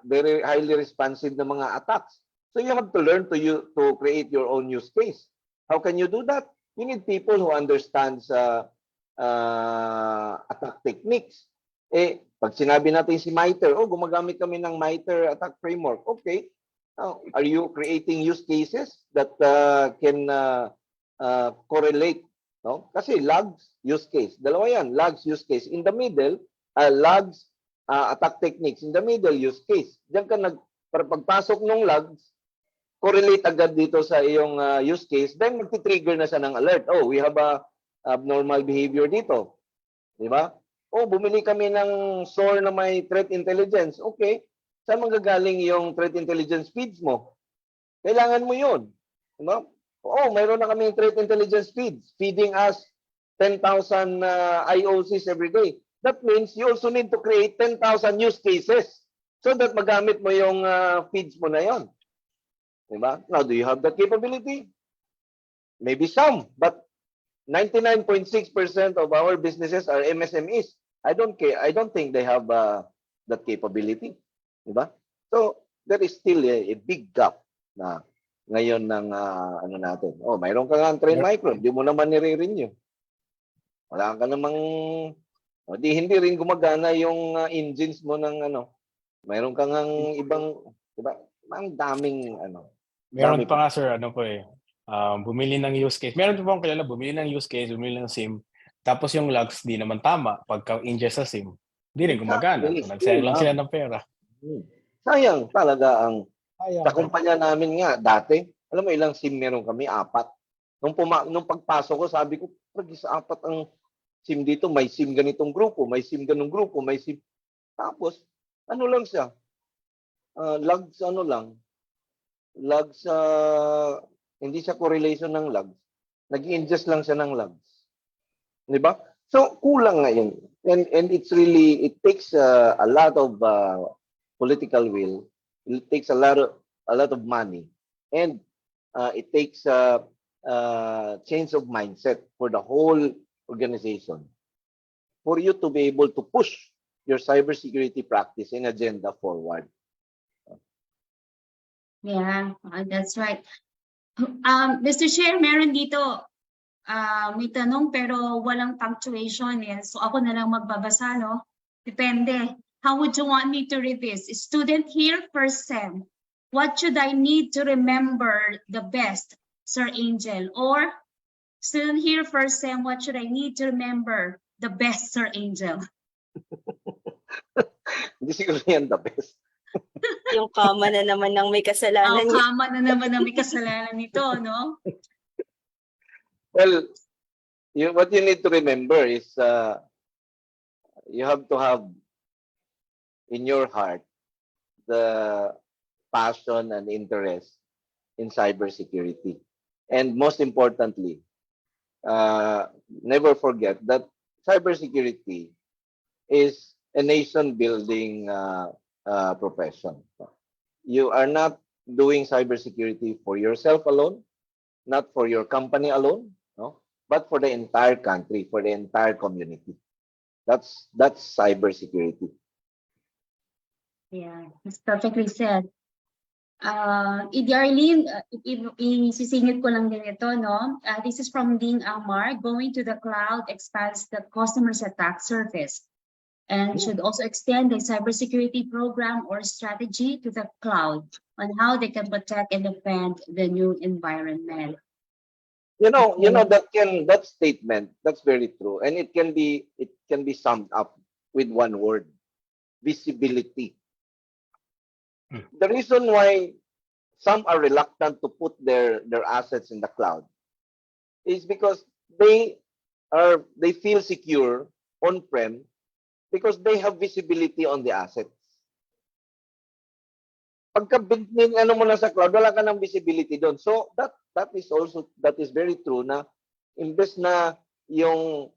very highly responsive na mga attacks. So you have to learn to create your own use case. How can you do that? You need people who understands attack techniques. Pag sinabi natin si MITRE, gumagamit kami ng MITRE attack framework. Okay. Are you creating use cases that can correlate? No? Kasi logs, use case. Dalawa yan. Logs, use case. In the middle, logs, attack techniques. In the middle, use case. Diyan ka para pagpasok ng logs, correlate agad dito sa iyong use case, then magti-trigger na siya ng alert. We have a abnormal behavior dito. Di ba? Bumili kami ng SOAR na may threat intelligence. Okay. Saan manggagaling yung threat intelligence feeds mo? Kailangan mo yun. Di ba? Mayroon na kami threat intelligence feeds feeding us 10,000 IOCs every day. That means you also need to create 10,000 use cases so that magamit mo yung feeds mo na yon. Diba? Now, do you have that capability? Maybe some, but 99.6% of our businesses are MSMEs. I don't think they have that capability. Diba? So, there is still a big gap na ngayon ng natin. Mayroon ka nga ang Trend Micro, di mo naman nire-renew. Wala ka namang hindi rin gumagana yung engines mo ng mayroon ka ngang ibang, diba? Ang daming Meron pa nga sir, bumili ng use case. Meron pa akong kilala, bumili ng use case, bumili ng SIM, tapos yung logs di naman tama pagka-ingest sa SIM. Hindi rin gumagana. Nagsayang lang sila ng pera. Sayang talaga sa kumpanya namin nga dati. Alam mo ilang SIM meron kami? 4. Nung pagpasok ko, sabi ko, 4 ang SIM dito, may SIM ganitong grupo, may SIM ganung grupo, may SIM. Tapos, ano lang siya? Logs, ano lang? Logs, hindi siya correlation ng logs. Nag-ingest lang siya ng logs. Di ba? So, kulang nga yun. And it's really, it takes a lot of political will. It takes a lot of money. And it takes a change of mindset for the whole organization for you to be able to push your cybersecurity practice and agenda forward. Yeah, that's right. Mr. Chair, meron dito may tanong pero walang punctuation eh. So ako na lang magbabasa, no? Depende. How would you want me to read this? Student here, first sem. What should I need to remember the best, Sir Angel? Or student here, first sem, what should I need to remember the best, Sir Angel? Hindi siguro yan the best. Yung kama na naman ng may kasalanan niya. Kama na naman ang may kasalanan nito, no? Well, what you need to remember is you have to have in your heart the passion and interest in cybersecurity. And most importantly, never forget that cybersecurity is a nation-building profession. You are not doing cybersecurity for yourself alone, not for your company alone, no, but for the entire country, for the entire community. That's cybersecurity. Yeah, it's perfectly said. Arlene, isisingit ko lang din ito, no? This is from Ding Amar. Going to the cloud expands the customer's attack surface and should also extend the cybersecurity program or strategy to the cloud on how they can protect and defend the new environment. You know that statement, that's very true, and it can be summed up with one word: visibility. The reason why some are reluctant to put their assets in the cloud is because they feel secure on-prem because they have visibility on the assets. Pagka ano mo na sa cloud, wala ka ng visibility doon. So that is very true na imbes na yung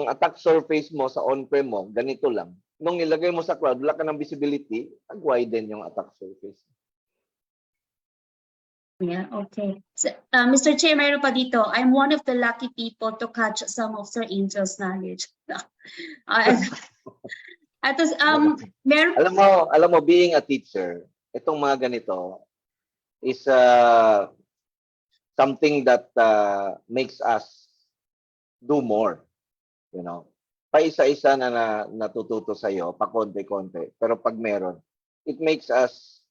attack surface mo sa on-prem mo ganito lang. Nung nilagay mo sa cloud, wala ka ng visibility, nag-widen yung attack surface. Yeah, okay. So, Mr. Chair, mayroon pa dito. I'm one of the lucky people to catch some of Sir Angel's knowledge. Meron... Alam mo, being a teacher, itong mga ganito is something that makes us do more. You know, paisa-isa na natututo sa'yo, pa konti-konti. Pero pag meron, it makes us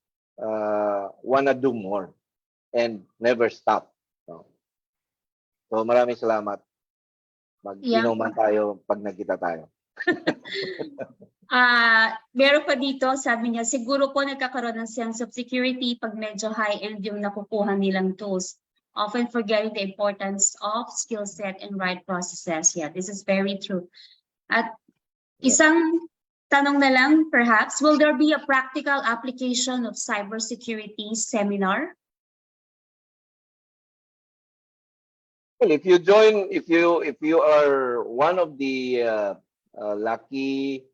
wanna do more and never stop. So maraming salamat. Mag-inuman tayo pag nagkita tayo. Meron pa dito, sabi niya, siguro po nagkakaroon ng sense of security pag medyo high-end yung nakukuha nilang tools. Often forgetting the importance of skill set and right processes. Yeah, this is very true. At isang tanong na lang, perhaps, will there be a practical application of cybersecurity seminar? Well, if you are one of the lucky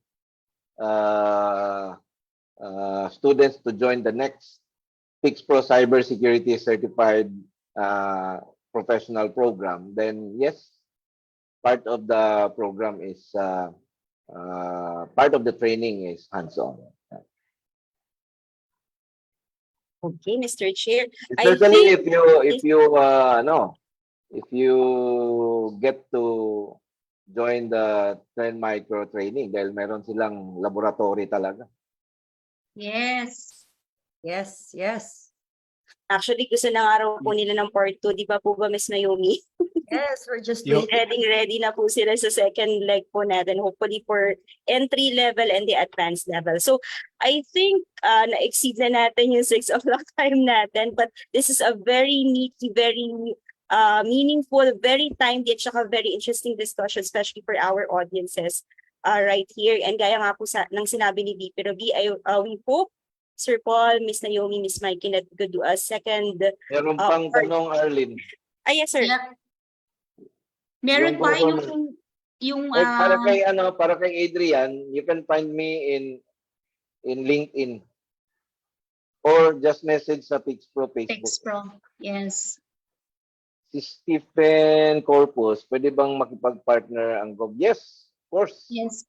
students to join the next Fix Pro Cybersecurity Certified professional program, then yes, part of the program is part of the training is hands-on. Okay, Mr. Chair. Especially if you get to join the Trend Micro training dahil meron silang laboratory talaga. Yes. Yes, yes. Actually, gusto na nga raw po nila ng part 2. Di ba po ba, Ms. Naomi? Yes, we're just Yung- waiting. Ready na po sila sa second leg po natin, hopefully for entry level and the advanced level. So I think na-exceed na natin yung 6 o'clock time natin, but this is a very meaty, very meaningful, very timely, at saka very interesting discussion, especially for our audiences right here. And gaya nga po ng sinabi ni VP Ruby, we hope, Sir Paul, Miss Naomi, Miss Mikey, that we could do a second. Meron pang part. tanong, Arlene. Yes, sir. Yeah. Meron Yung pa performance. yung Like, para kay Adrian, you can find me in LinkedIn or just message sa PixPro Facebook. PixPro. Yes. Si Stephen Corpus, pwede bang makipag-partner ang GOV? Yes, of course. Yes.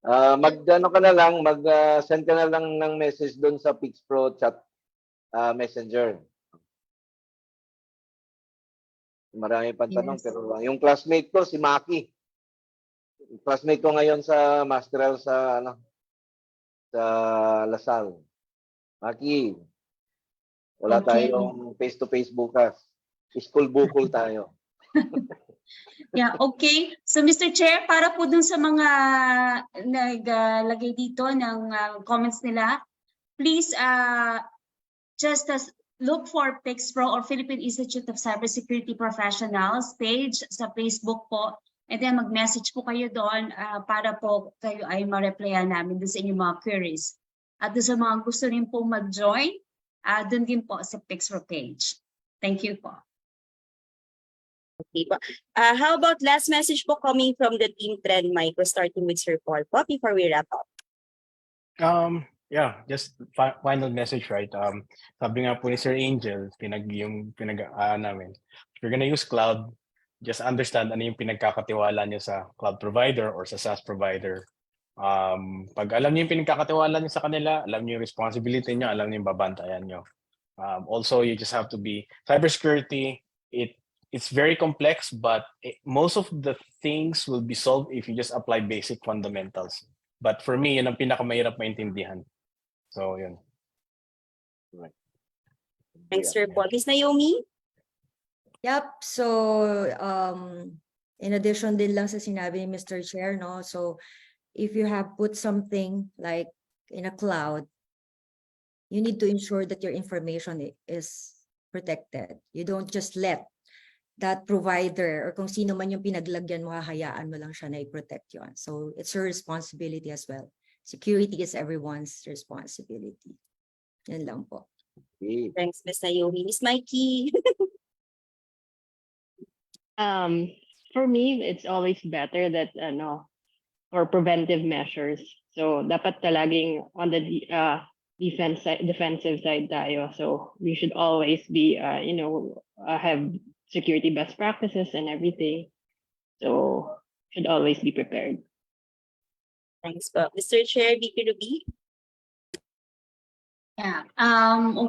Mag-ano ka na lang, mag-send ka na lang ng message doon sa PixPro chat messenger. Marami pang tanong, Yes. pero yung classmate ko, si Maki. Classmate ko ngayon sa Masteral sa Lasal. Maki, wala Okay. tayong face-to-face bukas. School bukol tayo. Yeah, okay. So Mr. Chair, para po dun sa mga naglagay dito ng comments nila, please just look for PixPro or Philippine Institute of Cybersecurity Professionals page sa Facebook po. And then mag-message po kayo doon para po kayo ay ma-replyan namin doon sa inyong mga queries. At doon sa mga gusto rin po mag-join, doon din po sa PixPro page. Thank you po. Okay. How about last message po coming from the team Trend Micro, starting with Sir Paul po before we wrap up? Yeah, just final message, right? Sabi nga po ni Sir Angel, namin. If you're gonna use cloud, just understand ano yung pinagkakatiwala niyo sa cloud provider or sa SaaS provider. Pag alam niyo yung pinagkakatiwala niyo sa kanila, alam niyo yung responsibility niyo, alam niyo yung babantayan niyo. Also, you just have to be cybersecurity. It's very complex, but most of the things will be solved if you just apply basic fundamentals. But for me, yun ang pinakamahirap maintindihan. So, yun. Right. Thanks, Sir Paul. Miss Naomi? Yep. So, in addition din lang sa sinabi ni Mr. Chair, no? So, if you have put something like in a cloud, you need to ensure that your information is protected. You don't just let that provider or kung sino man yung pinaglagyan mo, hahayaan mo lang siya na i-protect yun. So, it's your responsibility as well. Security is everyone's responsibility. Yan lang po. Okay. Thanks, Miss Naomi. Miss Mikey? For me, it's always better that for preventive measures. So dapat laging on the defensive side tayo. So we should always be have security best practices and everything. So should always be prepared. Thanks po. Mr. Chair, VP Ruby? Yeah.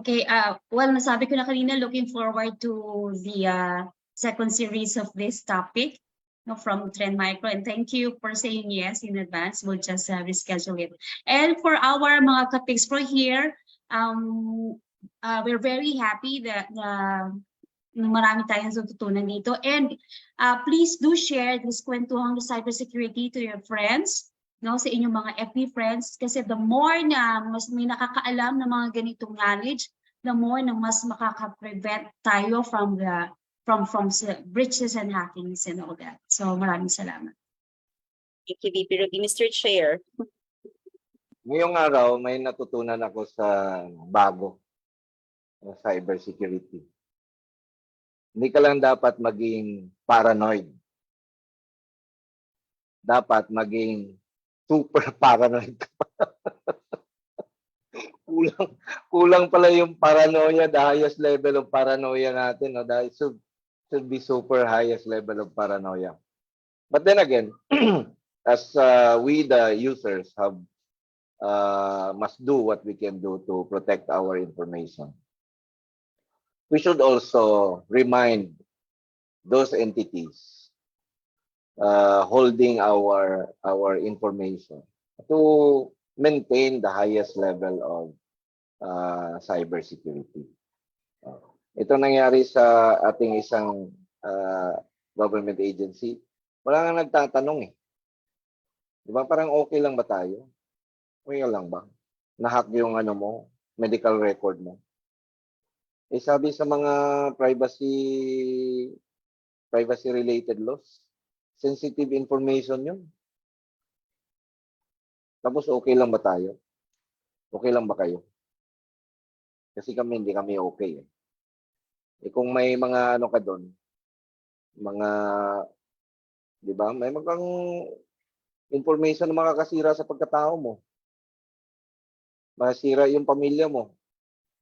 Okay. Well, nasabi ko na kanina, looking forward to the second series of this topic from Trend Micro. And thank you for saying yes in advance. We'll just reschedule it. And for our mga ka-PixPro here, we're very happy that marami tayong natutunan dito. And please do share this kwentuhang cybersecurity to your friends, no, sa inyong mga FB friends, kasi the more na mas may nakakaalam ng mga ganitong knowledge, the more na mas makaka-prevent tayo from breaches and hackings and all that. So maraming salamat. Thank you, VP Ruby. Mr. Chair? Ngayong araw, may natutunan ako sa bago sa cybersecurity. Hindi ka lang dapat maging paranoid. Dapat maging super paranoid. kulang pala yung paranoia, the highest level of paranoia natin. No? That should be super highest level of paranoia. But then again, as we the users must do what we can do to protect our information, we should also remind those entities holding our information to maintain the highest level of cybersecurity. Ito nangyari sa ating isang government agency. Wala nga nagtatanong eh. Di ba parang okay lang ba tayo? Okay lang ba? Na-hack yung medical record mo. Eh sabi sa mga privacy related laws, sensitive information 'yun. Tapos okay lang ba tayo? Okay lang ba kayo? Kasi kami hindi kami okay. Eh kung may mga ano ka doon, mga 'di ba? May mga information na makakasira sa pagkatao mo. Masira yung pamilya mo.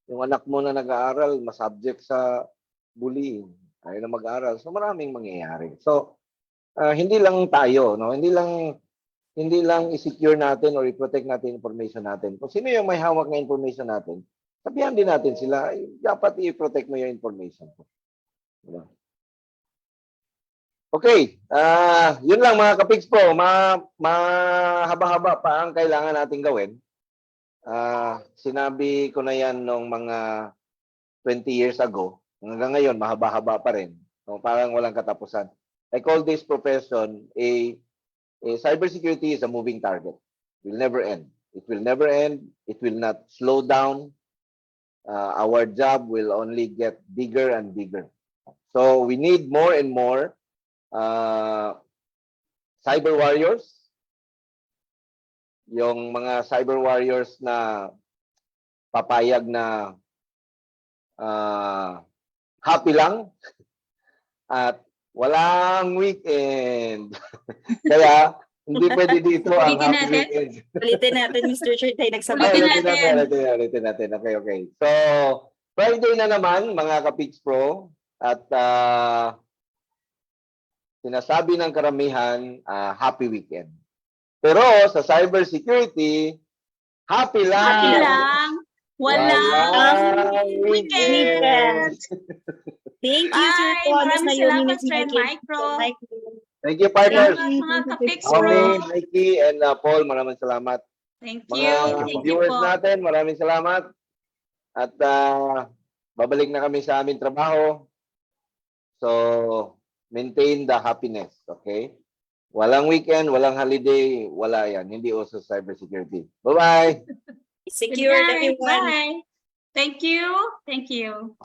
Yung anak mo na nag-aaral, masubject sa bullying. Ayaw na mag-aaral. So maraming mangyayari. So hindi lang tayo, no? Hindi lang i-secure natin or i-protect natin information natin. Kung sino yung may hawak na information natin, sabihan din natin sila, dapat i-protect mo yung information. Diba? Okay, yun lang mga kapiks po. Mahaba-haba pa ang kailangan nating gawin. Sinabi ko na yan nung mga 20 years ago. Hanggang ngayon, mahaba-haba pa rin. So, parang walang katapusan. I call this profession cybersecurity is a moving target. It will never end. It will never end. It will not slow down. Our job will only get bigger and bigger. So we need more and more cyber warriors. Yung mga cyber warriors na papayag na happy lang at walang weekend. Kaya hindi pwede dito ang Ulitin happy natin. weekend. Ulitin natin, Mr. Chair, tayo nagsabay. Ulitin Ulitin natin. Okay. So, Friday na naman, mga Kapix Pro. At sinasabi ng karamihan, happy weekend. Pero sa cybersecurity, happy lang. Happy lang. Walang weekend. Thank you, Sir Bye. Paul, Miss Maraming Naomi, salamat, Miss Trend Mikey. Micro. Thank you, partners. Salamat mga ka-Fix Naomi, Pro. Mikey, and Paul, maraming salamat. Thank Mga you. Thank you viewers po. natin, maraming salamat. At babalik na kami sa aming trabaho. So, maintain the happiness, okay? Walang weekend, walang holiday, wala yan. Hindi uso cybersecurity. Bye-bye! Good Secured, night. everyone. Bye. Thank you. Thank you.